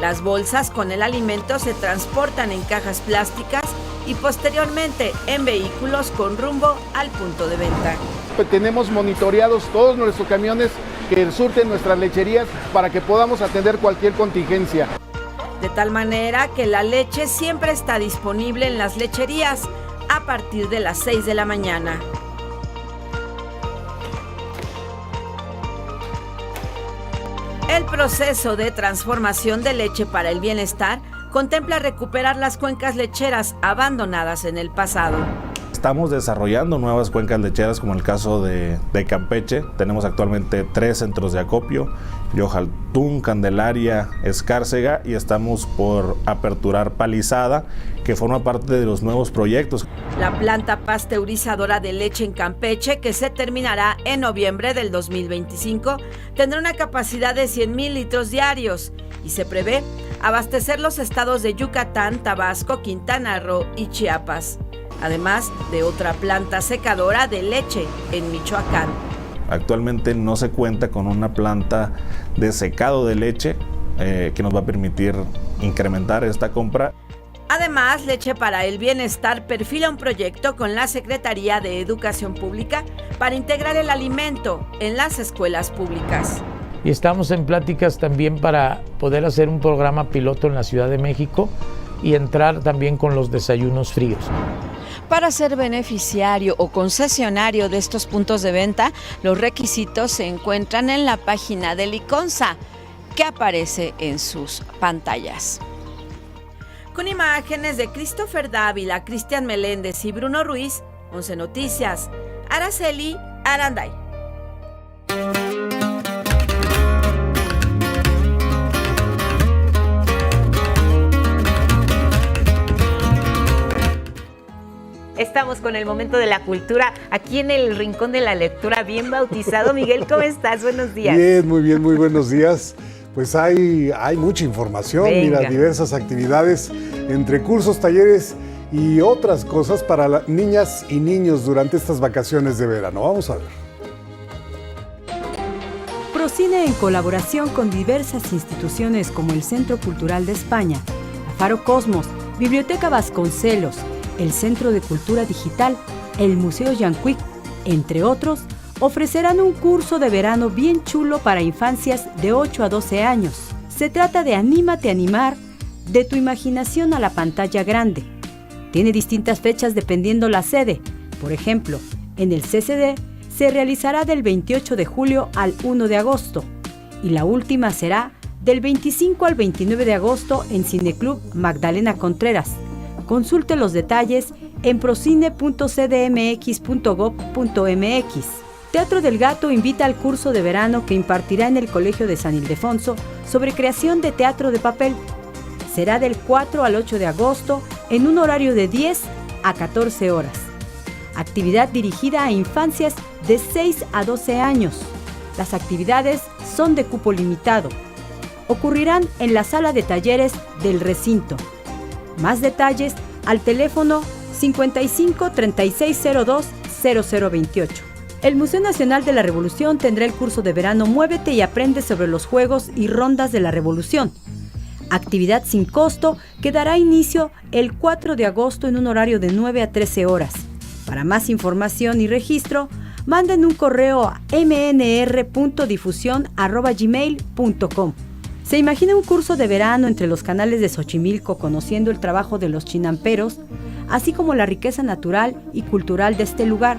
Las bolsas con el alimento se transportan en cajas plásticas y posteriormente en vehículos con rumbo al punto de venta.
Tenemos monitoreados todos nuestros camiones que surten nuestras lecherías para que podamos atender cualquier contingencia.
De tal manera que la leche siempre está disponible en las lecherías a partir de las 6 de la mañana. El proceso de transformación de leche para el bienestar contempla recuperar las cuencas lecheras abandonadas en el pasado.
Estamos desarrollando nuevas cuencas lecheras, como el caso de Campeche. Tenemos actualmente 3 centros de acopio, Yojaltún, Candelaria, Escárcega, y estamos por aperturar Palizada, que forma parte de los nuevos proyectos.
La planta pasteurizadora de leche en Campeche, que se terminará en noviembre del 2025, tendrá una capacidad de 100,000 litros diarios y se prevé abastecer los estados de Yucatán, Tabasco, Quintana Roo y Chiapas, además de otra planta secadora de leche en Michoacán.
Actualmente no se cuenta con una planta de secado de leche que nos va a permitir incrementar esta compra.
Además, Leche para el Bienestar perfila un proyecto con la Secretaría de Educación Pública para integrar el alimento en las escuelas públicas.
Y estamos en pláticas también para poder hacer un programa piloto en la Ciudad de México y entrar también con los desayunos fríos.
Para ser beneficiario o concesionario de estos puntos de venta, los requisitos se encuentran en la página del ICONSA, que aparece en sus pantallas. Con imágenes de Christopher Dávila, Cristian Meléndez y Bruno Ruiz, 11 Noticias, Araceli Aranday.
Estamos con el momento de la cultura, aquí en el Rincón de la Lectura, bien bautizado. Miguel, ¿cómo estás? Buenos días.
Bien, muy buenos días. Pues hay mucha información,
Venga.
Mira, diversas actividades entre cursos, talleres y otras cosas para niñas y niños durante estas vacaciones de verano. Vamos a ver.
Procine, en colaboración con diversas instituciones como el Centro Cultural de España, la Faro Cosmos, Biblioteca Vasconcelos, el Centro de Cultura Digital, el Museo Yanquic, entre otros, ofrecerán un curso de verano bien chulo para infancias de 8 a 12 años. Se trata de Anímate a animar, de tu imaginación a la pantalla grande. Tiene distintas fechas dependiendo la sede. Por ejemplo, en el CCD se realizará del 28 de julio al 1 de agosto y la última será del 25 al 29 de agosto en Cineclub Magdalena Contreras. Consulte los detalles en procine.cdmx.gov.mx. Teatro del Gato invita al curso de verano que impartirá en el Colegio de San Ildefonso sobre creación de teatro de papel. Será del 4 al 8 de agosto en un horario de 10 a 14 horas. Actividad dirigida a infancias de 6 a 12 años. Las actividades son de cupo limitado. Ocurrirán en la sala de talleres del recinto. Más detalles al teléfono 55 3602 0028. El Museo Nacional de la Revolución tendrá el curso de verano Muévete y aprende sobre los juegos y rondas de la Revolución. Actividad sin costo que dará inicio el 4 de agosto en un horario de 9 a 13 horas. Para más información y registro, manden un correo a mnr.difusión@gmail.com. ¿Se imagina un curso de verano entre los canales de Xochimilco conociendo el trabajo de los chinamperos, así como la riqueza natural y cultural de este lugar?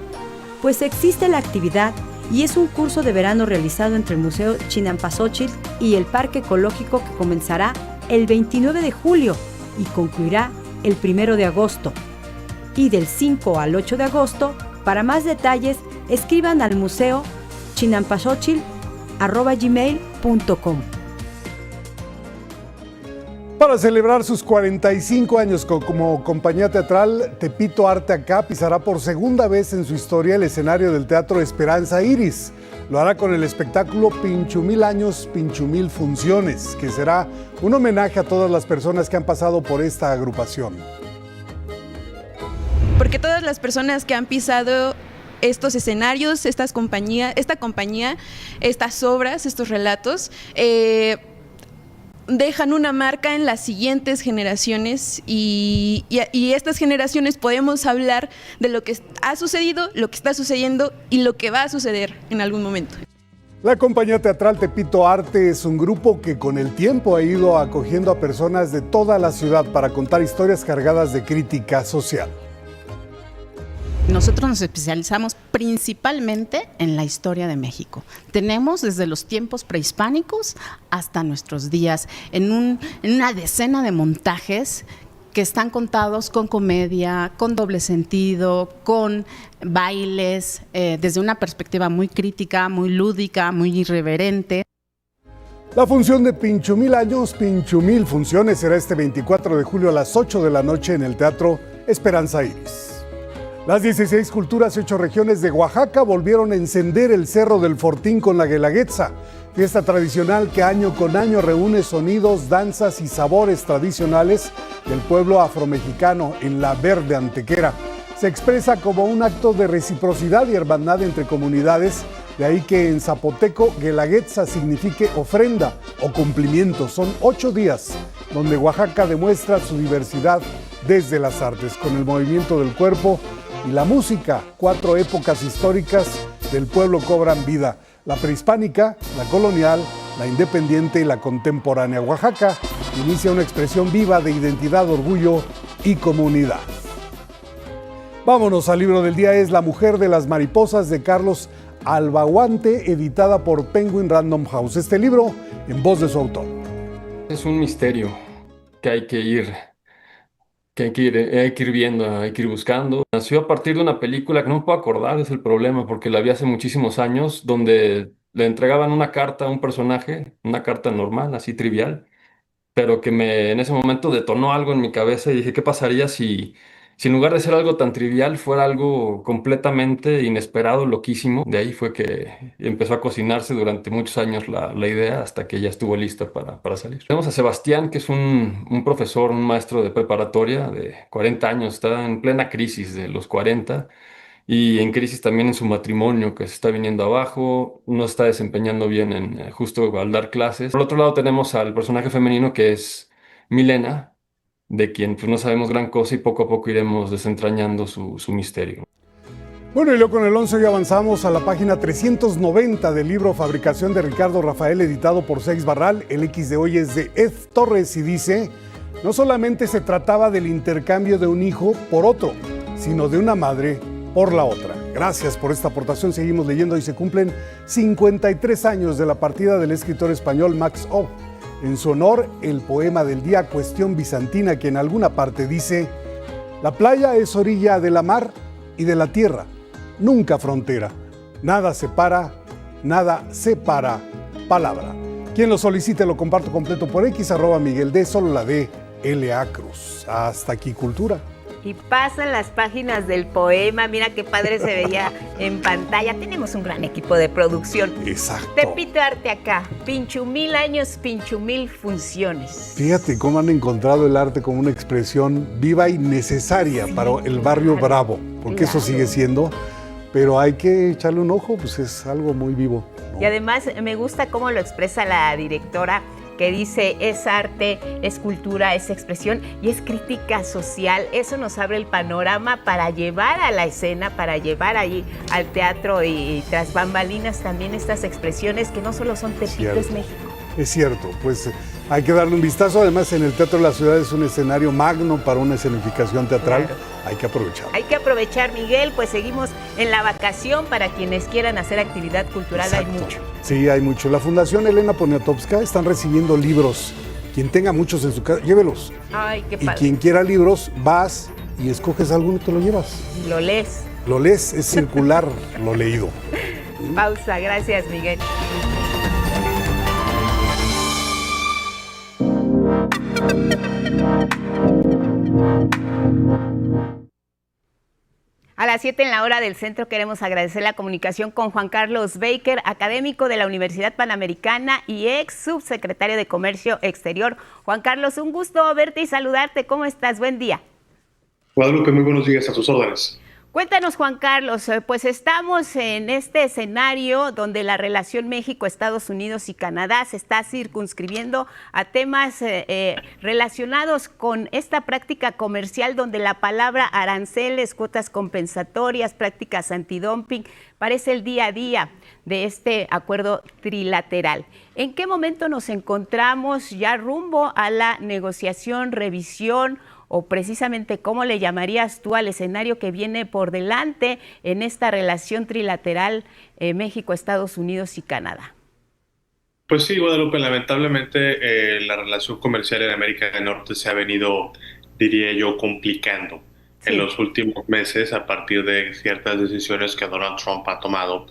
Pues existe la actividad y es un curso de verano realizado entre el Museo Chinampasóchitl y el Parque Ecológico que comenzará el 29 de julio y concluirá el 1 de agosto. Y del 5 al 8 de agosto, para más detalles, escriban al museo chinampasóchitl@gmail.com.
Para celebrar sus 45 años como compañía teatral, Tepito Arte Acá pisará por segunda vez en su historia el escenario del Teatro Esperanza Iris. Lo hará con el espectáculo Pinchumil Años, Pinchumil Funciones, que será un homenaje a todas las personas que han pasado por esta agrupación.
porque todas las personas que han pisado estos escenarios, esta compañía, estas obras, estos relatos, dejan una marca en las siguientes generaciones y estas generaciones podemos hablar de lo que ha sucedido, lo que está sucediendo y lo que va a suceder en algún momento.
La compañía teatral Tepito Arte es un grupo que con el tiempo ha ido acogiendo a personas de toda la ciudad para contar historias cargadas de crítica social.
Nosotros nos especializamos principalmente en la historia de México. Tenemos desde los tiempos prehispánicos hasta nuestros días, en una decena de montajes que están contados con comedia, con doble sentido, con bailes, desde una perspectiva muy crítica, muy lúdica, muy irreverente.
La función de Pinchumil años, Pinchumil funciones será este 24 de julio a las 8 de la noche en el Teatro Esperanza Iris. Las 16 culturas y 8 regiones de Oaxaca volvieron a encender el Cerro del Fortín con la Guelaguetza, fiesta tradicional que año con año reúne sonidos, danzas y sabores tradicionales del pueblo afromexicano en la verde Antequera. Se expresa como un acto de reciprocidad y hermandad entre comunidades, de ahí que en zapoteco Guelaguetza signifique ofrenda o cumplimiento. Son 8 días donde Oaxaca demuestra su diversidad desde las artes, con el movimiento del cuerpo y la música. 4 épocas históricas del pueblo cobran vida: la prehispánica, la colonial, la independiente y la contemporánea. Oaxaca inicia una expresión viva de identidad, orgullo y comunidad. Vámonos al libro del día. Es La mujer de las mariposas de Carlos Albaguante, editada por Penguin Random House. Este libro en voz de su autor.
Es un misterio que hay que ir viendo, hay que ir buscando. Nació a partir de una película que no me puedo acordar, es el problema, porque la vi hace muchísimos años, donde le entregaban una carta a un personaje, una carta normal, así trivial, pero que en ese momento detonó algo en mi cabeza y dije, ¿qué pasaría si en lugar de ser algo tan trivial fuera algo completamente inesperado, loquísimo? De ahí fue que empezó a cocinarse durante muchos años la idea, hasta que ya estuvo lista para salir. Tenemos a Sebastián, que es un profesor, un maestro de preparatoria de 40 años, está en plena crisis de los 40 y en crisis también en su matrimonio, que se está viniendo abajo, no está desempeñando bien justo al dar clases. Por otro lado tenemos al personaje femenino, que es Milena, de quien pues no sabemos gran cosa y poco a poco iremos desentrañando su misterio.
Bueno, y luego con el 11 ya avanzamos a la página 390 del libro Fabricación de Ricardo Rafael, editado por Seix Barral. El X de hoy es de Ed Torres y dice: no solamente se trataba del intercambio de un hijo por otro, sino de una madre por la otra. Gracias por esta aportación. Seguimos leyendo y se cumplen 53 años de la partida del escritor español Max Aub. En su honor, el poema del día, Cuestión Bizantina, que en alguna parte dice: la playa es orilla de la mar y de la tierra, nunca frontera. Nada separa palabra. Quien lo solicite lo comparto completo por X, @Miguel D, solo la D, L.A. Cruz. Hasta aquí, Cultura.
Y pasan las páginas del poema, mira qué padre se veía en pantalla. Tenemos un gran equipo de producción.
Exacto.
Tepito Arte acá, Pinchumil años, Pinchumil funciones.
Fíjate cómo han encontrado el arte como una expresión viva y necesaria para el barrio bravo, porque eso sigue siendo, pero hay que echarle un ojo, pues es algo muy vivo, ¿no?
Y además me gusta cómo lo expresa la directora, que dice: es arte, es cultura, es expresión y es crítica social. Eso nos abre el panorama para llevar a la escena, para llevar allí al teatro y tras bambalinas también estas expresiones que no solo son Tepito, es México.
Es cierto, pues hay que darle un vistazo. Además, en el Teatro de la Ciudad es un escenario magno para una escenificación teatral. Claro. Hay que aprovechar.
Hay que aprovechar, Miguel, pues seguimos en la vacación para quienes quieran hacer actividad cultural. Exacto. Hay mucho.
Sí, hay mucho. La Fundación Elena Poniatowska están recibiendo libros. Quien tenga muchos en su casa, llévelos.
Ay, qué padre.
Y quien quiera libros, vas y escoges alguno y te lo llevas.
Lo lees.
Lo lees, es circular lo leído.
Pausa, gracias, Miguel. A las 7 en la hora del centro queremos agradecer la comunicación con Juan Carlos Baker, académico de la Universidad Panamericana y ex subsecretario de Comercio Exterior. Juan Carlos, un gusto verte y saludarte. ¿Cómo estás? Buen día.
Guadalupe, muy buenos días, a sus órdenes.
Cuéntanos, Juan Carlos, pues estamos en este escenario donde la relación México, Estados Unidos y Canadá se está circunscribiendo a temas relacionados con esta práctica comercial donde la palabra aranceles, cuotas compensatorias, prácticas antidumping parece el día a día de este acuerdo trilateral. ¿En qué momento nos encontramos ya rumbo a la negociación, revisión, o precisamente cómo le llamarías tú al escenario que viene por delante en esta relación trilateral México, Estados Unidos y Canadá?
Pues sí, Guadalupe, lamentablemente la relación comercial en América del Norte se ha venido, diría yo, complicando en los últimos meses a partir de ciertas decisiones que Donald Trump ha tomado,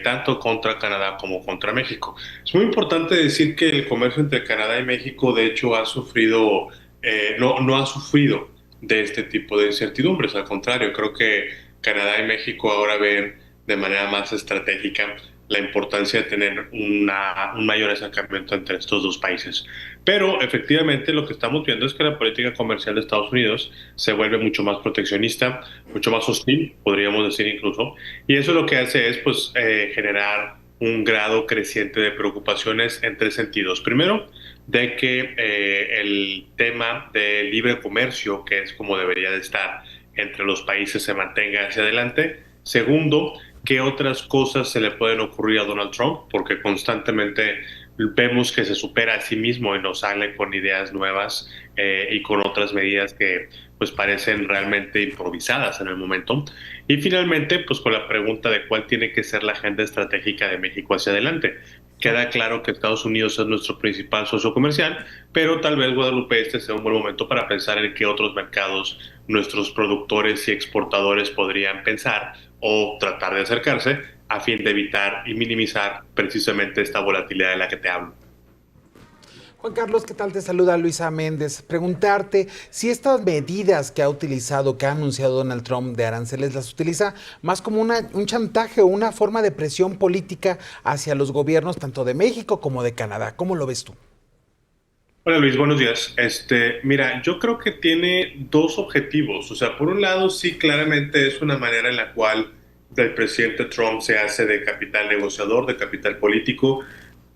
tanto contra Canadá como contra México. Es muy importante decir que el comercio entre Canadá y México, de hecho, ha sufrido no ha sufrido de este tipo de incertidumbres. Al contrario, creo que Canadá y México ahora ven de manera más estratégica la importancia de tener un mayor acercamiento entre estos dos países. Pero efectivamente lo que estamos viendo es que la política comercial de Estados Unidos se vuelve mucho más proteccionista, mucho más hostil, podríamos decir incluso, y eso lo que hace es generar un grado creciente de preocupaciones en tres sentidos. Primero, de que el tema de libre comercio, que es como debería de estar entre los países, se mantenga hacia adelante. Segundo, qué otras cosas se le pueden ocurrir a Donald Trump, porque constantemente vemos que se supera a sí mismo y nos sale con ideas nuevas y con otras medidas que pues parecen realmente improvisadas en el momento. Y finalmente, pues con la pregunta de cuál tiene que ser la agenda estratégica de México hacia adelante. Queda claro que Estados Unidos es nuestro principal socio comercial, pero tal vez, Guadalupe, este sea un buen momento para pensar en qué otros mercados nuestros productores y exportadores podrían pensar o tratar de acercarse a fin de evitar y minimizar precisamente esta volatilidad de la que te hablo.
Juan Carlos, ¿qué tal? Te saluda Luisa Méndez. Preguntarte si estas medidas que ha utilizado, que ha anunciado Donald Trump de aranceles, las utiliza más como un chantaje o una forma de presión política hacia los gobiernos tanto de México como de Canadá. ¿Cómo lo ves tú?
Hola Luis, buenos días. Mira, yo creo que tiene dos objetivos. O sea, por un lado, sí, claramente es una manera en la cual el presidente Trump se hace de capital negociador, de capital político.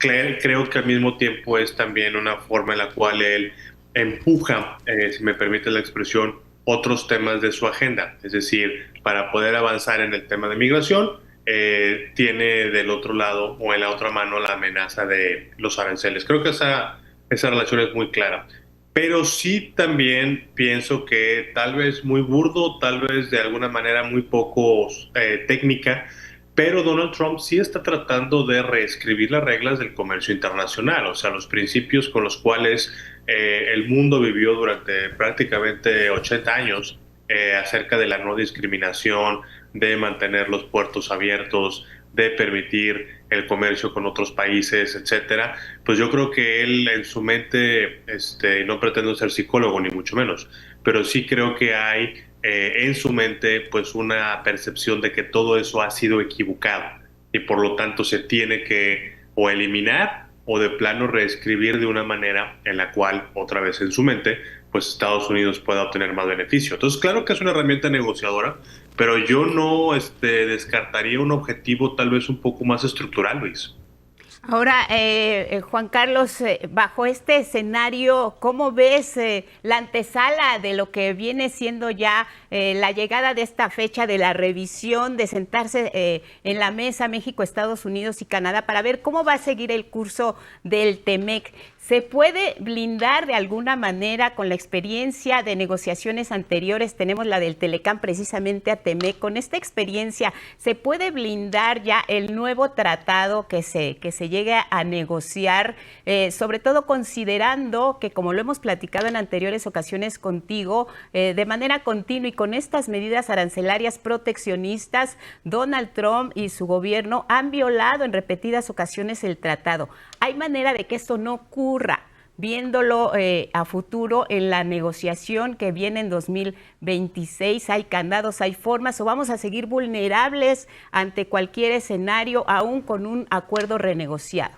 Creo que al mismo tiempo es también una forma en la cual él empuja, si me permite la expresión, otros temas de su agenda. Es decir, para poder avanzar en el tema de migración, tiene del otro lado o en la otra mano la amenaza de los aranceles. Creo que esa relación es muy clara. Pero sí también pienso que tal vez muy burdo, tal vez de alguna manera muy poco técnica, pero Donald Trump sí está tratando de reescribir las reglas del comercio internacional, o sea, los principios con los cuales el mundo vivió durante prácticamente 80 años acerca de la no discriminación, de mantener los puertos abiertos, de permitir el comercio con otros países, etcétera. Pues yo creo que él en su mente, no pretendo ser psicólogo ni mucho menos, pero sí creo que hay en su mente pues una percepción de que todo eso ha sido equivocado y por lo tanto se tiene que o eliminar o de plano reescribir de una manera en la cual otra vez en su mente pues Estados Unidos pueda obtener más beneficio. Entonces claro que es una herramienta negociadora, pero yo no descartaría un objetivo tal vez un poco más estructural, Luis.
Ahora, Juan Carlos, bajo este escenario, ¿cómo ves la antesala de lo que viene siendo ya la llegada de esta fecha de la revisión, de sentarse en la mesa México, Estados Unidos y Canadá para ver cómo va a seguir el curso del TEMEC? ¿Se puede blindar de alguna manera con la experiencia de negociaciones anteriores? Tenemos la del Telecán precisamente a TEMEC. Con esta experiencia, ¿se puede blindar ya el nuevo tratado que se llegue a negociar? Sobre todo considerando que, como lo hemos platicado en anteriores ocasiones contigo, de manera continua y con estas medidas arancelarias proteccionistas, Donald Trump y su gobierno han violado en repetidas ocasiones el tratado. ¿Hay manera de que esto no ocurra, viéndolo a futuro en la negociación que viene en 2026? ¿Hay candados, hay formas o vamos a seguir vulnerables ante cualquier escenario, aún con un acuerdo renegociado?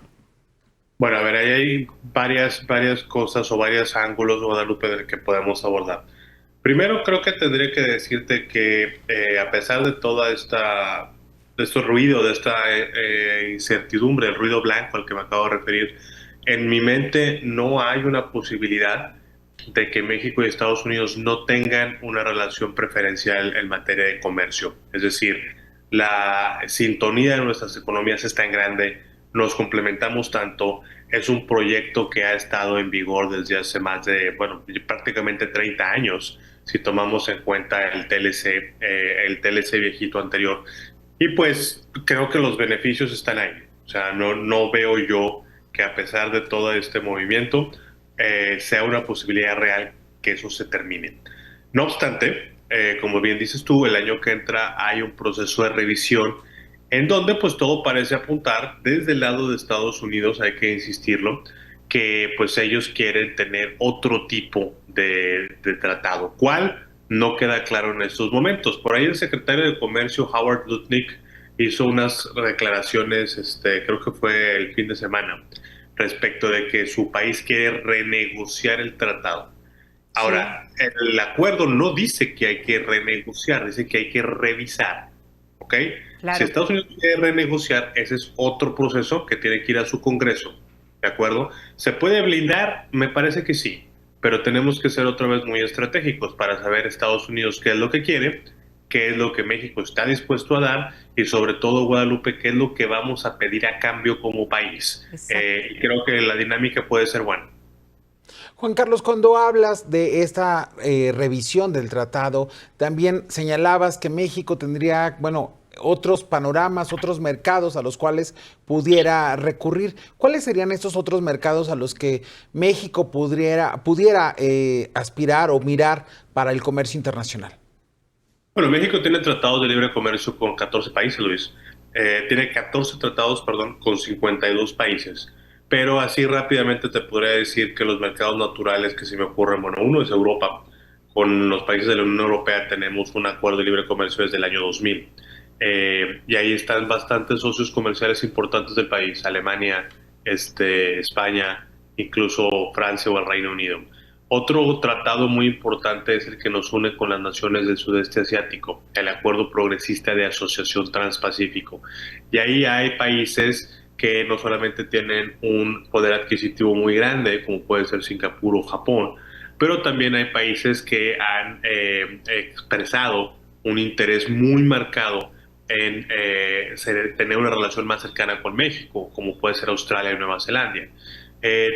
Bueno, a ver, ahí hay varias cosas o varios ángulos, Guadalupe, del que podemos abordar. Primero creo que tendría que decirte que a pesar de toda de este ruido, de esta incertidumbre, el ruido blanco al que me acabo de referir, en mi mente no hay una posibilidad de que México y Estados Unidos no tengan una relación preferencial en materia de comercio. Es decir, la sintonía de nuestras economías es tan grande, nos complementamos tanto, es un proyecto que ha estado en vigor desde hace más de, bueno, prácticamente 30 años, si tomamos en cuenta el TLC viejito anterior. Y pues creo que los beneficios están ahí. O sea, no veo yo que a pesar de todo este movimiento sea una posibilidad real que eso se termine. No obstante, como bien dices tú, el año que entra hay un proceso de revisión en donde pues todo parece apuntar desde el lado de Estados Unidos, hay que insistirlo, que pues ellos quieren tener otro tipo de tratado. ¿Cuál? No queda claro en estos momentos. Por ahí el secretario de Comercio, Howard Lutnick, hizo unas declaraciones, creo que fue el fin de semana, respecto de que su país quiere renegociar el tratado. Ahora, el acuerdo no dice que hay que renegociar, dice que hay que revisar, ¿ok?
Claro.
Si Estados Unidos quiere renegociar, ese es otro proceso que tiene que ir a su Congreso, ¿de acuerdo? ¿Se puede blindar? Me parece que sí, pero tenemos que ser otra vez muy estratégicos para saber Estados Unidos qué es lo que quiere, qué es lo que México está dispuesto a dar y sobre todo, Guadalupe, qué es lo que vamos a pedir a cambio como país. Creo que la dinámica puede ser buena.
Juan Carlos, cuando hablas de esta revisión del tratado, también señalabas que México tendría, bueno, otros panoramas, otros mercados a los cuales pudiera recurrir. ¿Cuáles serían estos otros mercados a los que México pudiera aspirar o mirar para el comercio internacional?
Bueno, México tiene tratados de libre comercio con 14 países, Luis. Tiene 14 tratados, perdón, con 52 países. Pero así rápidamente te podría decir que los mercados naturales que se me ocurren, bueno, uno es Europa. Con los países de la Unión Europea tenemos un acuerdo de libre comercio desde el año 2000. Y ahí están bastantes socios comerciales importantes del país, Alemania, España, incluso Francia o el Reino Unido. Otro tratado muy importante es el que nos une con las naciones del sudeste asiático, el Acuerdo Progresista de Asociación Transpacífico. Y ahí hay países que no solamente tienen un poder adquisitivo muy grande, como puede ser Singapur o Japón, pero también hay países que han expresado un interés muy marcado en tener una relación más cercana con México, como puede ser Australia y Nueva Zelanda.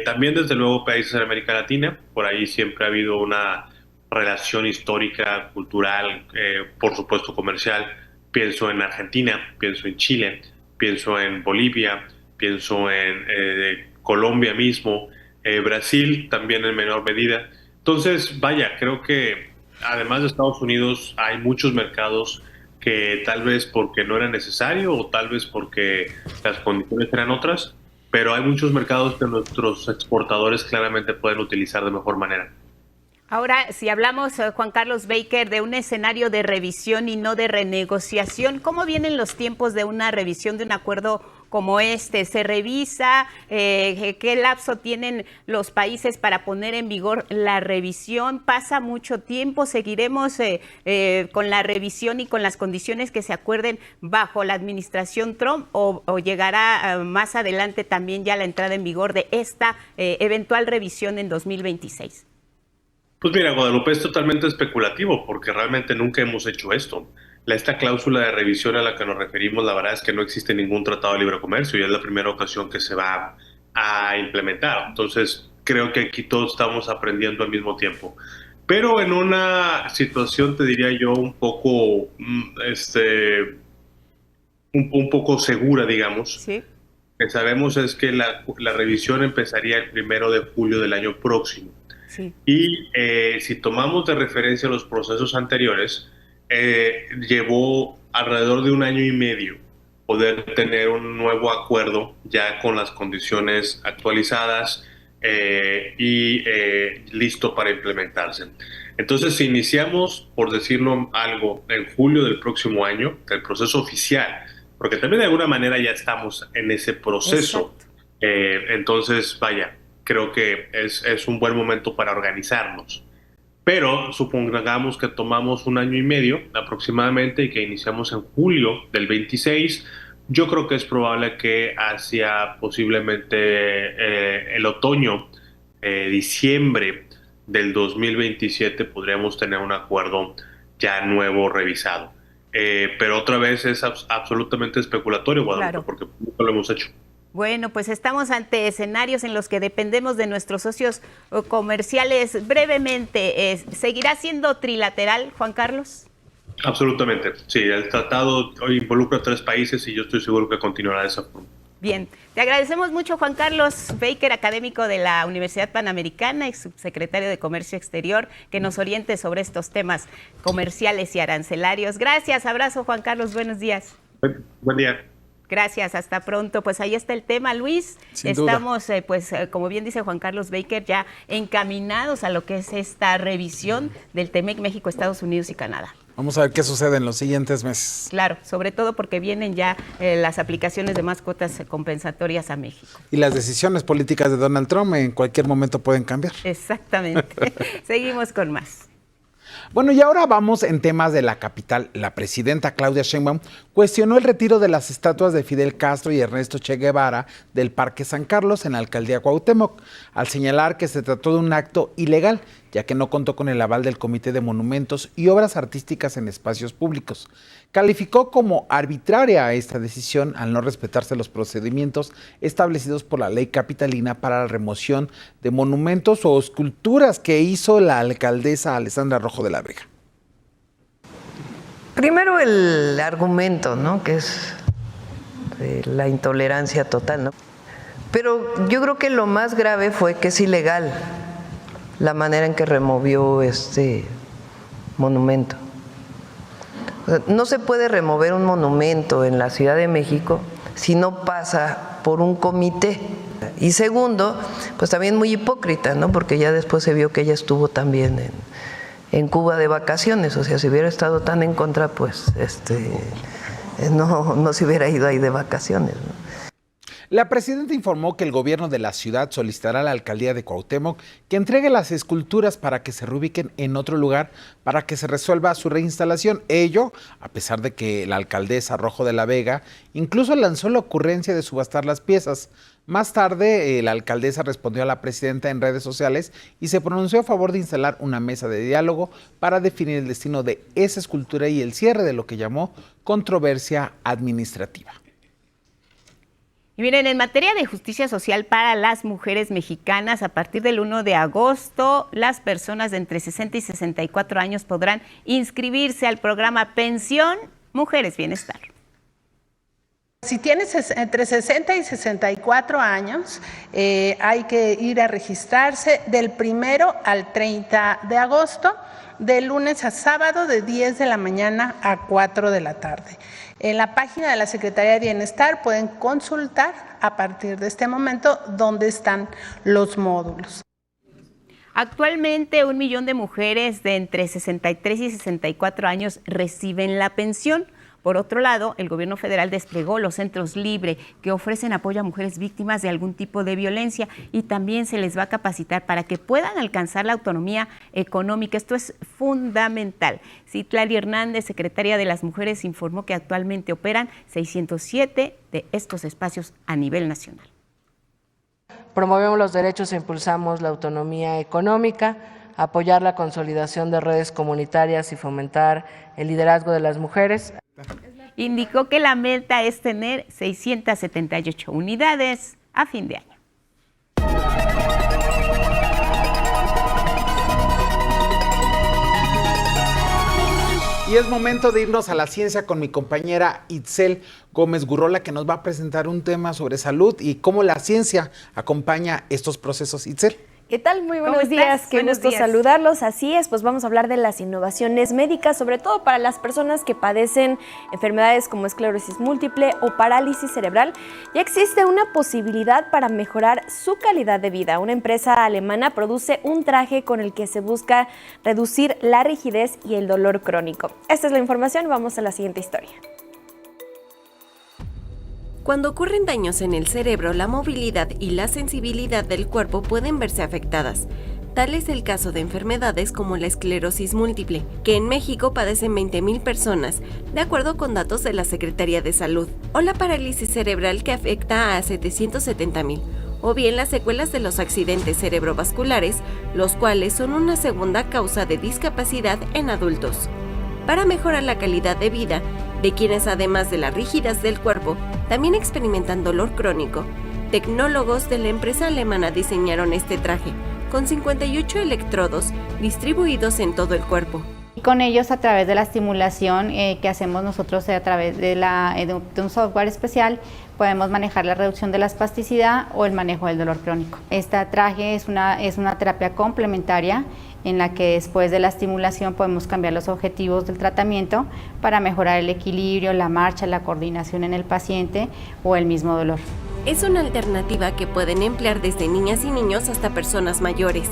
También, desde luego, países de América Latina, por ahí siempre ha habido una relación histórica, cultural, por supuesto comercial. Pienso en Argentina, pienso en Chile, pienso en Bolivia, pienso en Colombia mismo, Brasil también en menor medida. Entonces, vaya, creo que además de Estados Unidos hay muchos mercados que tal vez porque no era necesario o tal vez porque las condiciones eran otras, pero hay muchos mercados que nuestros exportadores claramente pueden utilizar de mejor manera.
Ahora, si hablamos, Juan Carlos Baker, de un escenario de revisión y no de renegociación, ¿cómo vienen los tiempos de una revisión de un acuerdo como este? ¿Se revisa? ¿Qué lapso tienen los países para poner en vigor la revisión? ¿Pasa mucho tiempo? ¿Seguiremos con la revisión y con las condiciones que se acuerden bajo la administración Trump o llegará más adelante también ya la entrada en vigor de esta eventual revisión en 2026?
Pues mira, Guadalupe, es totalmente especulativo porque realmente nunca hemos hecho esto. Esta cláusula de revisión a la que nos referimos, la verdad es que no existe ningún tratado de libre comercio y es la primera ocasión que se va a implementar. Entonces, creo que aquí todos estamos aprendiendo al mismo tiempo. Pero en una situación, te diría yo, un poco segura, digamos.
Sí.
Lo que sabemos es que la revisión empezaría el 1 de julio del año próximo.
Sí.
Y si tomamos de referencia los procesos anteriores, llevó alrededor de 1 año y medio poder tener un nuevo acuerdo ya con las condiciones actualizadas y listo para implementarse. Entonces, si iniciamos, por decirlo algo, en julio del próximo año, el proceso oficial, porque también de alguna manera ya estamos en ese proceso, entonces, vaya, creo que es un buen momento para organizarnos. Pero supongamos que tomamos 1 año y medio aproximadamente y que iniciamos en julio del 26, yo creo que es probable que hacia posiblemente el otoño, diciembre del 2027 podríamos tener un acuerdo ya nuevo, revisado. Pero otra vez es absolutamente especulatorio, Guadalupe,
Claro.
porque nunca lo hemos hecho.
Bueno, pues estamos ante escenarios en los que dependemos de nuestros socios comerciales. Brevemente, ¿seguirá siendo trilateral, Juan Carlos?
Absolutamente, sí. El tratado hoy involucra a 3 países y yo estoy seguro que continuará de esa forma.
Bien, te agradecemos mucho, Juan Carlos Baker, académico de la Universidad Panamericana y subsecretario de Comercio Exterior, que nos oriente sobre estos temas comerciales y arancelarios. Gracias, abrazo, Juan Carlos, buenos días.
Buen día.
Gracias, hasta pronto. Pues ahí está el tema, Luis.
Sin duda.
Estamos, como bien dice Juan Carlos Baker, ya encaminados a lo que es esta revisión del TEMEC México, Estados Unidos y Canadá.
Vamos a ver qué sucede en los siguientes meses.
Claro, sobre todo porque vienen ya las aplicaciones de más cuotas compensatorias a México.
Y las decisiones políticas de Donald Trump en cualquier momento pueden cambiar.
Exactamente. Seguimos con más.
Bueno, y ahora vamos en temas de la capital. La presidenta Claudia Sheinbaum cuestionó el retiro de las estatuas de Fidel Castro y Ernesto Che Guevara del Parque San Carlos en la alcaldía Cuauhtémoc, al señalar que se trató de un acto ilegal, ya que no contó con el aval del Comité de Monumentos y Obras Artísticas en Espacios Públicos. Calificó como arbitraria esta decisión al no respetarse los procedimientos establecidos por la ley capitalina para la remoción de monumentos o esculturas que hizo la alcaldesa Alessandra Rojo de la Vega.
Primero el argumento, ¿no? Que es la intolerancia total, ¿no? Pero yo creo que lo más grave fue que es ilegal la manera en que removió este monumento. No se puede remover un monumento en la Ciudad de México si no pasa por un comité. Y segundo, pues también muy hipócrita, ¿no? Porque ya después se vio que ella estuvo también en Cuba de vacaciones. O sea, si hubiera estado tan en contra, pues no se hubiera ido ahí de vacaciones, ¿no?
La presidenta informó que el gobierno de la ciudad solicitará a la alcaldía de Cuauhtémoc que entregue las esculturas para que se reubiquen en otro lugar para que se resuelva su reinstalación. Ello, a pesar de que la alcaldesa Rojo de la Vega incluso lanzó la ocurrencia de subastar las piezas. Más tarde, la alcaldesa respondió a la presidenta en redes sociales y se pronunció a favor de instalar una mesa de diálogo para definir el destino de esa escultura y el cierre de lo que llamó controversia administrativa.
Y miren, en materia de justicia social para las mujeres mexicanas, a partir del 1 de agosto, las personas de entre 60 y 64 años podrán inscribirse al programa Pensión Mujeres Bienestar.
Si tienes entre 60 y 64 años, hay que ir a registrarse del 1 al 30 de agosto, de lunes a sábado, de 10 de la mañana a 4 de la tarde. En la página de la Secretaría de Bienestar pueden consultar a partir de este momento dónde están los módulos.
Actualmente 1 millón de mujeres de entre 63 y 64 años reciben la pensión. Por otro lado, el gobierno federal desplegó los centros Libre que ofrecen apoyo a mujeres víctimas de algún tipo de violencia y también se les va a capacitar para que puedan alcanzar la autonomía económica. Esto es fundamental. Citlali Hernández, secretaria de las Mujeres, informó que actualmente operan 607 de estos espacios a nivel nacional.
Promovemos los derechos e impulsamos la autonomía económica, apoyar la consolidación de redes comunitarias y fomentar el liderazgo de las mujeres.
Indicó que la meta es tener 678 unidades a fin de año.
Y es momento de irnos a la ciencia con mi compañera Itzel Gómez Gurrola, que nos va a presentar un tema sobre salud y cómo la ciencia acompaña estos procesos. Itzel.
¿Qué tal? Muy buenos días, qué gusto saludarlos. Así es, pues vamos a hablar de las innovaciones médicas, sobre todo para las personas que padecen enfermedades como esclerosis múltiple o parálisis cerebral. Ya existe una posibilidad para mejorar su calidad de vida. Una empresa alemana produce un traje con el que se busca reducir la rigidez y el dolor crónico. Esta es la información, vamos a la siguiente historia.
Cuando ocurren daños en el cerebro, la movilidad y la sensibilidad del cuerpo pueden verse afectadas.
Tal es el caso de enfermedades como la esclerosis múltiple, que en México padecen 20,000 personas, de acuerdo con datos de la Secretaría de Salud, o la parálisis cerebral que afecta a 770,000, o bien las secuelas de los accidentes cerebrovasculares, los cuales son una segunda causa de discapacidad en adultos. Para mejorar la calidad de vida de quienes, además de la rigidez del cuerpo, también experimentan dolor crónico, tecnólogos de la empresa alemana diseñaron este traje, con 58 electrodos distribuidos en todo el cuerpo.
Con ellos, a través de la estimulación que hacemos nosotros a través de un software especial, podemos manejar la reducción de la espasticidad o el manejo del dolor crónico. Este traje es una terapia complementaria en la que después de la estimulación podemos cambiar los objetivos del tratamiento para mejorar el equilibrio, la marcha, la coordinación en el paciente o el mismo dolor.
Es una alternativa que pueden emplear desde niñas y niños hasta personas mayores.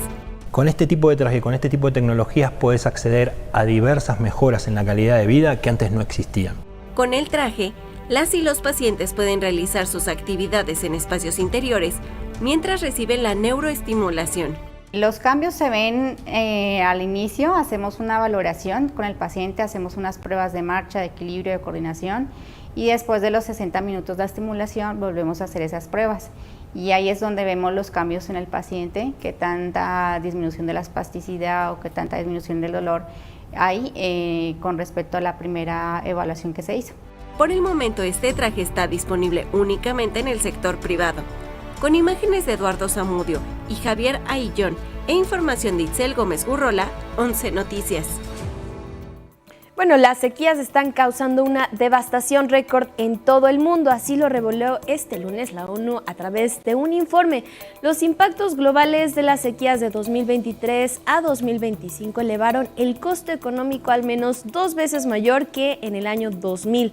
Con este tipo de traje, con este tipo de tecnologías puedes acceder a diversas mejoras en la calidad de vida que antes no existían.
Con el traje, las y los pacientes pueden realizar sus actividades en espacios interiores mientras reciben la neuroestimulación.
Los cambios se ven al inicio, hacemos una valoración con el paciente, hacemos unas pruebas de marcha, de equilibrio, de coordinación y después de los 60 minutos de estimulación volvemos a hacer esas pruebas. Y ahí es donde vemos los cambios en el paciente, qué tanta disminución de la espasticidad o qué tanta disminución del dolor hay con respecto a la primera evaluación que se hizo.
Por el momento, este traje está disponible únicamente en el sector privado. Con imágenes de Eduardo Zamudio y Javier Aillón e información de Itzel Gómez Gurrola, 11 Noticias.
Bueno, las sequías están causando una devastación récord en todo el mundo, así lo reveló este lunes la ONU a través de un informe. Los impactos globales de las sequías de 2023 a 2025 elevaron el costo económico al menos 2 veces mayor que en el año 2000.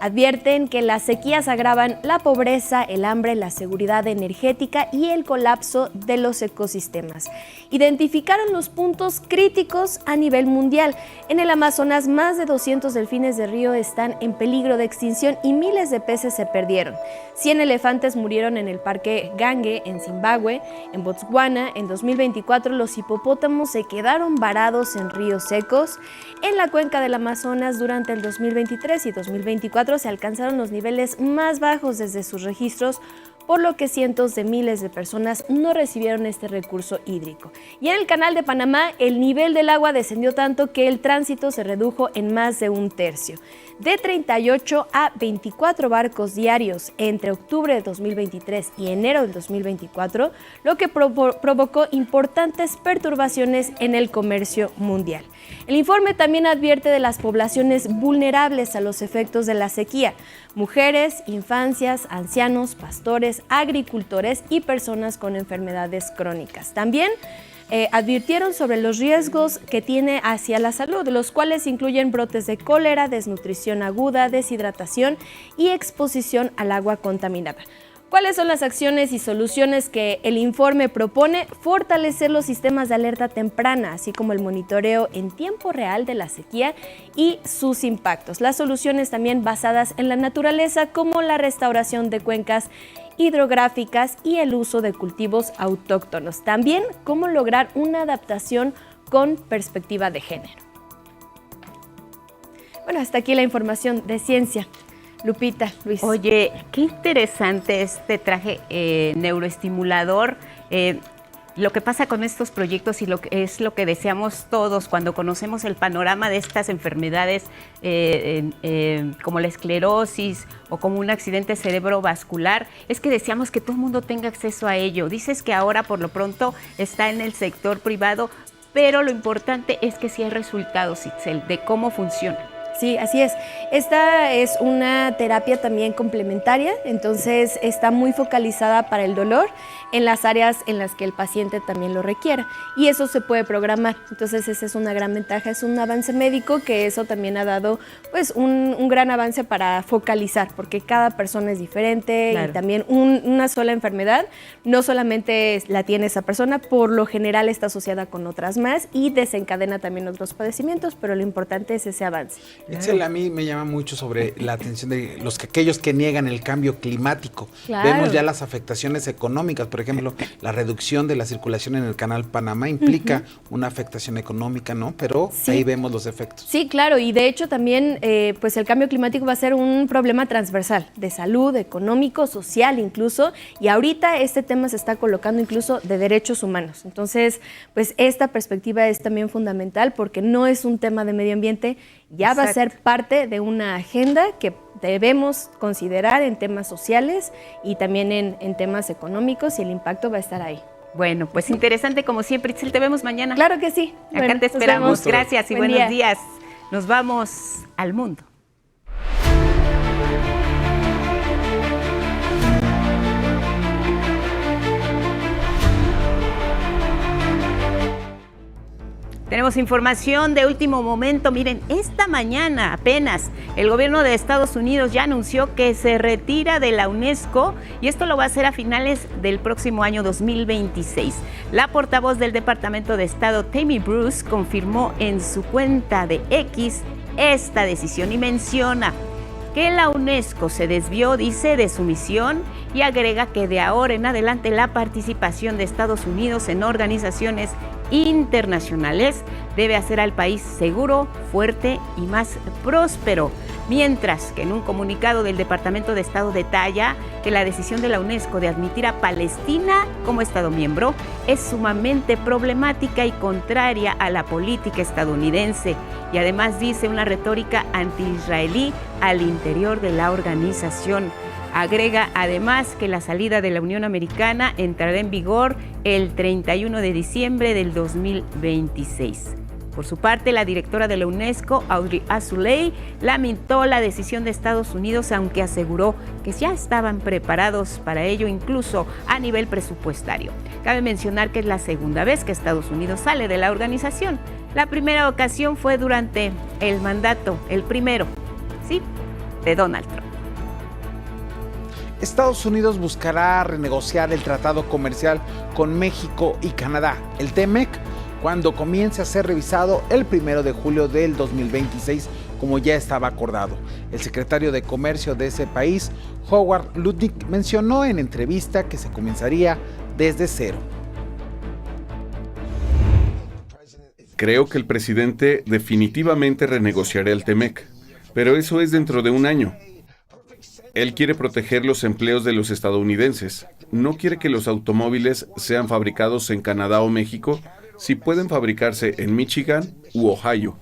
Advierten que las sequías agravan la pobreza, el hambre, la seguridad energética y el colapso de los ecosistemas. Identificaron los puntos críticos a nivel mundial. En el Amazonas, más de 200 delfines de río están en peligro de extinción y miles de peces se perdieron. 100 elefantes murieron en el Parque Gange, en Zimbabue. En Botswana, en 2024, los hipopótamos se quedaron varados en ríos secos. En la cuenca del Amazonas, durante el 2023 y 2024, se alcanzaron los niveles más bajos desde sus registros, por lo que cientos de miles de personas no recibieron este recurso hídrico. Y en el Canal de Panamá, el nivel del agua descendió tanto que el tránsito se redujo en más de 1/3. De 38 a 24 barcos diarios entre octubre de 2023 y enero del 2024, lo que provocó importantes perturbaciones en el comercio mundial. El informe también advierte de las poblaciones vulnerables a los efectos de la sequía: mujeres, infancias, ancianos, pastores, agricultores y personas con enfermedades crónicas. También advirtieron sobre los riesgos que tiene hacia la salud, los cuales incluyen brotes de cólera, desnutrición aguda, deshidratación y exposición al agua contaminada. ¿Cuáles son las acciones y soluciones que el informe propone? Fortalecer los sistemas de alerta temprana, así como el monitoreo en tiempo real de la sequía y sus impactos. Las soluciones también basadas en la naturaleza, como la restauración de cuencas hidrográficas y el uso de cultivos autóctonos. También cómo lograr una adaptación con perspectiva de género. Bueno, hasta aquí la información de ciencia. Lupita, Luis.
Oye, qué interesante este traje neuroestimulador. Lo que pasa con estos proyectos y es lo que deseamos todos cuando conocemos el panorama de estas enfermedades como la esclerosis o como un accidente cerebrovascular, es que deseamos que todo el mundo tenga acceso a ello. Dices que ahora por lo pronto está en el sector privado, pero lo importante es que sí hay resultados, Itzel, de cómo funciona.
Sí, así es. Esta es una terapia también complementaria, entonces está muy focalizada para el dolor en las áreas en las que el paciente también lo requiera, y eso se puede programar. Entonces esa es una gran ventaja, es un avance médico que eso también ha dado pues un gran avance para focalizar, porque cada persona es diferente. Claro. Y también una sola enfermedad no solamente la tiene esa persona, por lo general está asociada con otras más y desencadena también otros padecimientos, pero lo importante es ese avance.
Itzel, a mí me llama mucho sobre la atención de aquellos que niegan el cambio climático.
Claro.
Vemos ya las afectaciones económicas, por ejemplo, la reducción de la circulación en el canal Panamá implica una afectación económica, ¿no? Pero ahí vemos los efectos.
Sí, claro, y de hecho también pues el cambio climático va a ser un problema transversal de salud, económico, social incluso, y ahorita este tema se está colocando incluso de derechos humanos. Entonces, pues esta perspectiva es también fundamental porque no es un tema de medio ambiente, ya va a ser parte de una agenda que debemos considerar en temas sociales y también en temas económicos, y el impacto va a estar ahí.
Bueno, pues interesante como siempre. Itzel, te vemos mañana.
Claro que sí.
Acá
Bueno,
te esperamos. Gracias y
Buen
buenos
día.
días. Nos vamos al mundo. Tenemos información de último momento. Miren, esta mañana apenas el gobierno de Estados Unidos ya anunció que se retira de la UNESCO y esto lo va a hacer a finales del próximo año 2026. La portavoz del Departamento de Estado, Tammy Bruce, confirmó en su cuenta de X esta decisión y menciona que la UNESCO se desvió, dice, de su misión y agrega que de ahora en adelante la participación de Estados Unidos en organizaciones internacionales debe hacer al país seguro, fuerte y más próspero. Mientras que en un comunicado del Departamento de Estado detalla que la decisión de la UNESCO de admitir a Palestina como Estado miembro es sumamente problemática y contraria a la política estadounidense y además dice una retórica anti-israelí al interior de la organización. Agrega además que la salida de la Unión Americana entrará en vigor el 31 de diciembre del 2026. Por su parte, la directora de la UNESCO, Audrey Azoulay, lamentó la decisión de Estados Unidos, aunque aseguró que ya estaban preparados para ello, incluso a nivel presupuestario. Cabe mencionar que es la segunda vez que Estados Unidos sale de la organización. La primera ocasión fue durante el mandato, el primero, sí, de Donald Trump.
Estados Unidos buscará renegociar el tratado comercial con México y Canadá, el TEMEC, cuando comience a ser revisado el 1 de julio del 2026, como ya estaba acordado. El secretario de Comercio de ese país, Howard Lutnick, mencionó en entrevista que se comenzaría desde cero.
Creo que el presidente definitivamente renegociará el TEMEC, pero eso es dentro de un año. Él quiere proteger los empleos de los estadounidenses. No quiere que los automóviles sean fabricados en Canadá o México si pueden fabricarse en Michigan u Ohio.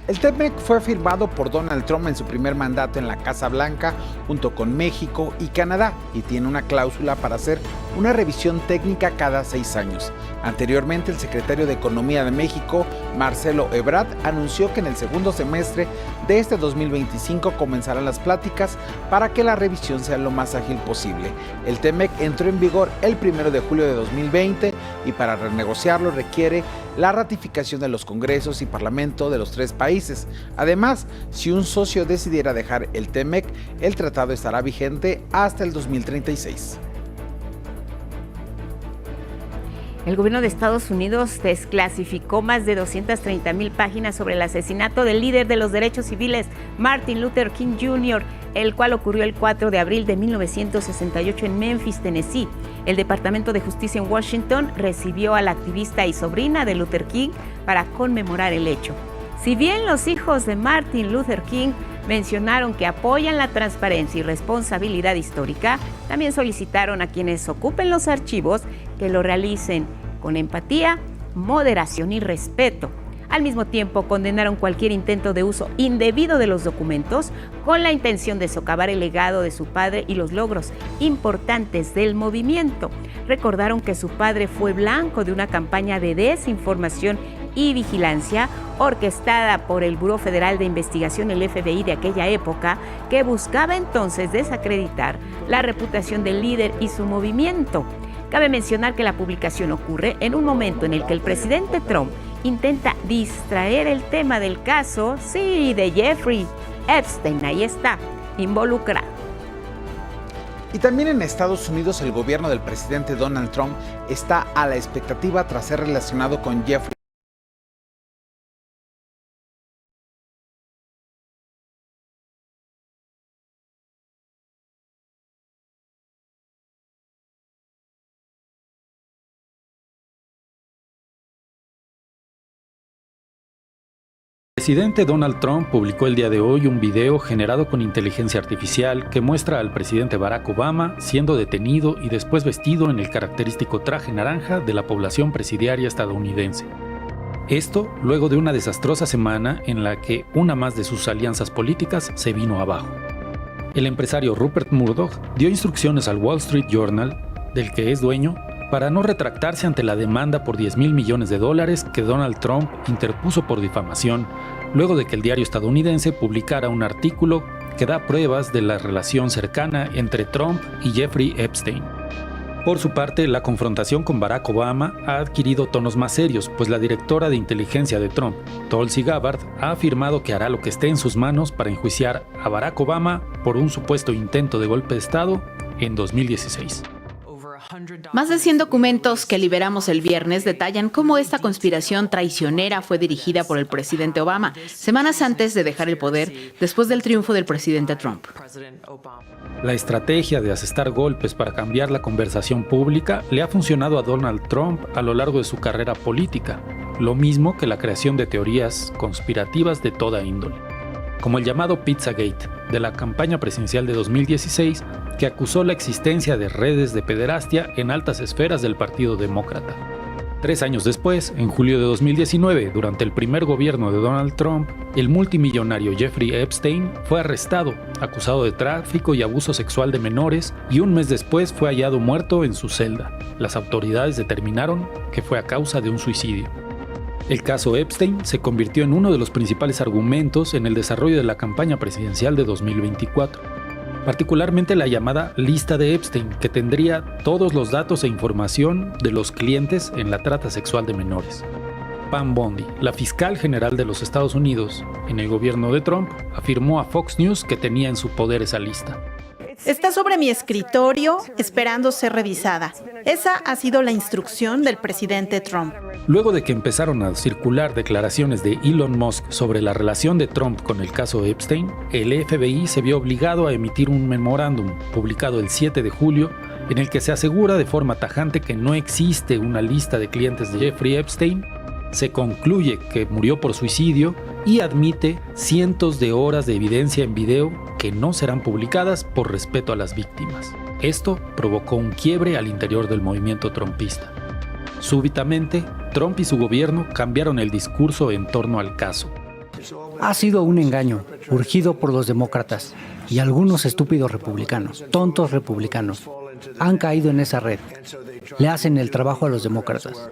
El TEMEC fue firmado por Donald Trump en su primer mandato en la Casa Blanca junto con México y Canadá y tiene una cláusula para hacer una revisión técnica cada 6 años. Anteriormente, el secretario de Economía de México, Marcelo Ebrard, anunció que en el segundo semestre de este 2025 comenzarán las pláticas para que la revisión sea lo más ágil posible. El TEMEC entró en vigor el 1 de julio de 2020 y para renegociarlo requiere la ratificación de los congresos y parlamento de los 3 países. Además, si un socio decidiera dejar el TEMEC, el tratado estará vigente hasta el 2036.
El gobierno de Estados Unidos desclasificó más de 230,000 páginas sobre el asesinato del líder de los derechos civiles, Martin Luther King Jr., el cual ocurrió el 4 de abril de 1968 en Memphis, Tennessee. El Departamento de Justicia en Washington recibió a la activista y sobrina de Luther King para conmemorar el hecho. Si bien los hijos de Martin Luther King mencionaron que apoyan la transparencia y responsabilidad histórica, también solicitaron a quienes ocupen los archivos que lo realicen con empatía, moderación y respeto. Al mismo tiempo, condenaron cualquier intento de uso indebido de los documentos con la intención de socavar el legado de su padre y los logros importantes del movimiento. Recordaron que su padre fue blanco de una campaña de desinformación y vigilancia orquestada por el Buró Federal de Investigación, el FBI de aquella época, que buscaba entonces desacreditar la reputación del líder y su movimiento. Cabe mencionar que la publicación ocurre en un momento en el que el presidente Trump intenta distraer el tema del caso, sí, de Jeffrey Epstein, ahí está, involucrado.
Y también en Estados Unidos el gobierno del presidente Donald Trump está a la expectativa tras ser relacionado con Jeffrey
El presidente Donald Trump publicó el día de hoy un video generado con inteligencia artificial que muestra al presidente Barack Obama siendo detenido y después vestido en el característico traje naranja de la población presidiaria estadounidense. Esto luego de una desastrosa semana en la que una más de sus alianzas políticas se vino abajo. El empresario Rupert Murdoch dio instrucciones al Wall Street Journal, del que es dueño, para no retractarse ante la demanda por $10,000 millones que Donald Trump interpuso por difamación, luego de que el diario estadounidense publicara un artículo que da pruebas de la relación cercana entre Trump y Jeffrey Epstein. Por su parte, la confrontación con Barack Obama ha adquirido tonos más serios, pues la directora de inteligencia de Trump, Tulsi Gabbard, ha afirmado que hará lo que esté en sus manos para enjuiciar a Barack Obama por un supuesto intento de golpe de Estado en 2016.
Más de 100 documentos que liberamos el viernes detallan cómo esta conspiración traicionera fue dirigida por el presidente Obama, semanas antes de dejar el poder, después del triunfo del presidente Trump.
La estrategia de asestar golpes para cambiar la conversación pública le ha funcionado a Donald Trump a lo largo de su carrera política, lo mismo que la creación de teorías conspirativas de toda índole, como el llamado Pizzagate de la campaña presidencial de 2016, que acusó la existencia de redes de pederastia en altas esferas del Partido Demócrata. 3 años después, en julio de 2019, durante el primer gobierno de Donald Trump, el multimillonario Jeffrey Epstein fue arrestado, acusado de tráfico y abuso sexual de menores, y un mes después fue hallado muerto en su celda. Las autoridades determinaron que fue a causa de un suicidio. El caso Epstein se convirtió en uno de los principales argumentos en el desarrollo de la campaña presidencial de 2024. Particularmente la llamada lista de Epstein, que tendría todos los datos e información de los clientes en la trata sexual de menores. Pam Bondi, la fiscal general de los Estados Unidos en el gobierno de Trump, afirmó a Fox News que tenía en su poder esa lista.
Está sobre mi escritorio esperando ser revisada. Esa ha sido la instrucción del presidente Trump.
Luego de que empezaron a circular declaraciones de Elon Musk sobre la relación de Trump con el caso Epstein, el FBI se vio obligado a emitir un memorándum publicado el 7 de julio en el que se asegura de forma tajante que no existe una lista de clientes de Jeffrey Epstein, se concluye que murió por suicidio y admite cientos de horas de evidencia en video que no serán publicadas por respeto a las víctimas. Esto provocó un quiebre al interior del movimiento trumpista. Súbitamente, Trump y su gobierno cambiaron el discurso en torno al caso.
Ha sido un engaño, urgido por los demócratas y algunos estúpidos republicanos, tontos republicanos. Han caído en esa red. Le hacen el trabajo a los demócratas.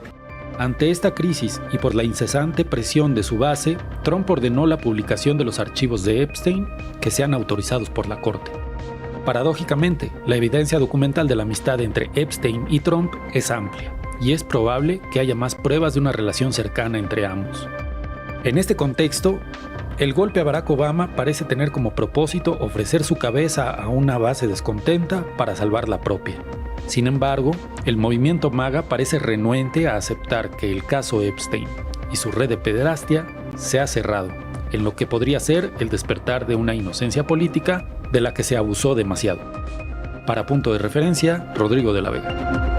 Ante esta crisis y por la incesante presión de su base, Trump ordenó la publicación de los archivos de Epstein que sean autorizados por la Corte. Paradójicamente, la evidencia documental de la amistad entre Epstein y Trump es amplia, y es probable que haya más pruebas de una relación cercana entre ambos. En este contexto, el golpe a Barack Obama parece tener como propósito ofrecer su cabeza a una base descontenta para salvar la propia. Sin embargo, el movimiento MAGA parece renuente a aceptar que el caso Epstein y su red de pederastia se ha cerrado, en lo que podría ser el despertar de una inocencia política de la que se abusó demasiado. Para Punto de Referencia, Rodrigo de la Vega.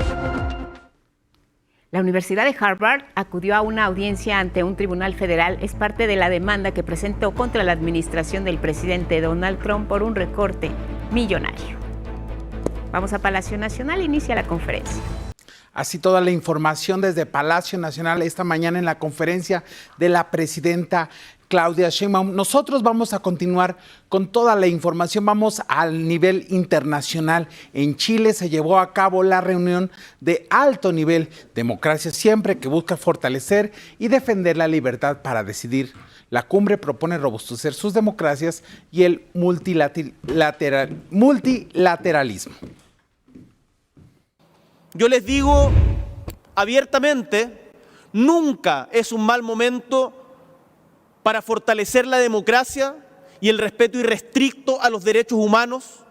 La Universidad de Harvard acudió a una audiencia ante un tribunal federal. Es parte de la demanda que presentó contra la administración del presidente Donald Trump por un recorte millonario. Vamos a Palacio Nacional, inicia la conferencia.
Así toda la información desde Palacio Nacional esta mañana en la conferencia de la presidenta Claudia Sheinbaum. Nosotros vamos a continuar con toda la información. Vamos al nivel internacional. En Chile se llevó a cabo la reunión de alto nivel Democracia Siempre, que busca fortalecer y defender la libertad para decidir. La cumbre propone robustecer sus democracias y el multilateralismo.
Yo les digo abiertamente, nunca es un mal momento para fortalecer la democracia y el respeto irrestricto a los derechos humanos,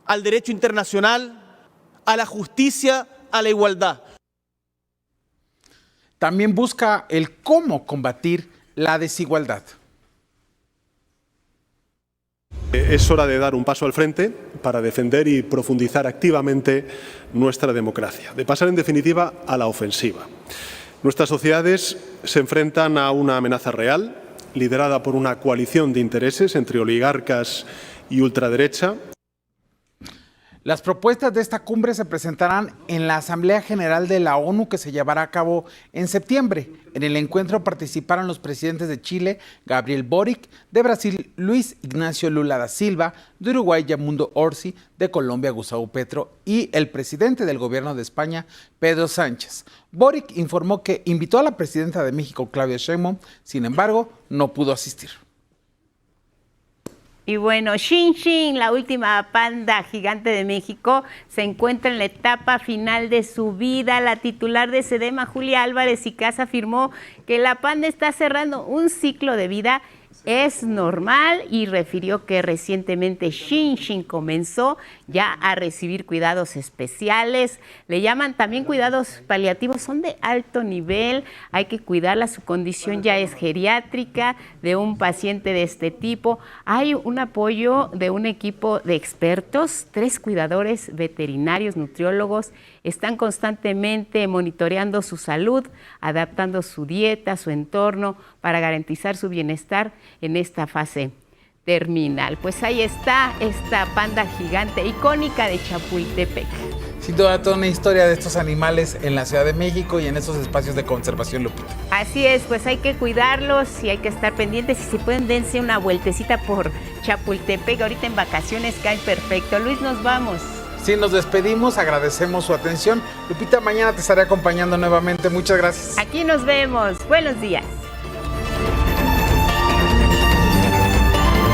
al derecho internacional, a la justicia, a la igualdad.
También busca el cómo combatir la desigualdad.
Es hora de dar un paso al frente para defender y profundizar activamente nuestra democracia, de pasar en definitiva a la ofensiva. Nuestras sociedades se enfrentan a una amenaza real, liderada por una coalición de intereses entre oligarcas y ultraderecha.
Las propuestas de esta cumbre se presentarán en la Asamblea General de la ONU que se llevará a cabo en septiembre. En el encuentro participaron los presidentes de Chile, Gabriel Boric, de Brasil, Luis Ignacio Lula da Silva, de Uruguay, Yamundo Orsi, de Colombia, Gustavo Petro, y el presidente del gobierno de España, Pedro Sánchez. Boric informó que invitó a la presidenta de México, Claudia Sheinbaum, sin embargo, no pudo asistir.
Y bueno, Xinxin, la última panda gigante de México, se encuentra en la etapa final de su vida. La titular de SEDEMA, Julia Álvarez y Casa, afirmó que la panda está cerrando un ciclo de vida. Es normal y refirió que recientemente Xinxin comenzó ya a recibir cuidados especiales. Le llaman también cuidados paliativos, son de alto nivel. Hay que cuidarla, su condición ya es geriátrica de un paciente de este tipo. Hay un apoyo de un equipo de expertos, 3 cuidadores veterinarios, nutriólogos. Están constantemente monitoreando su salud, adaptando su dieta, su entorno, para garantizar su bienestar en esta fase terminal. Pues ahí está esta panda gigante icónica de Chapultepec.
Sin duda, toda una historia de estos animales en la Ciudad de México y en esos espacios de conservación, Lupita.
Así es, pues hay que cuidarlos y hay que estar pendientes. Si se pueden, dense una vueltecita por Chapultepec. Ahorita en vacaciones cae perfecto. Luis, nos vamos.
Sí, nos despedimos, agradecemos su atención. Lupita, mañana te estaré acompañando nuevamente. Muchas gracias.
Aquí nos vemos. Buenos días.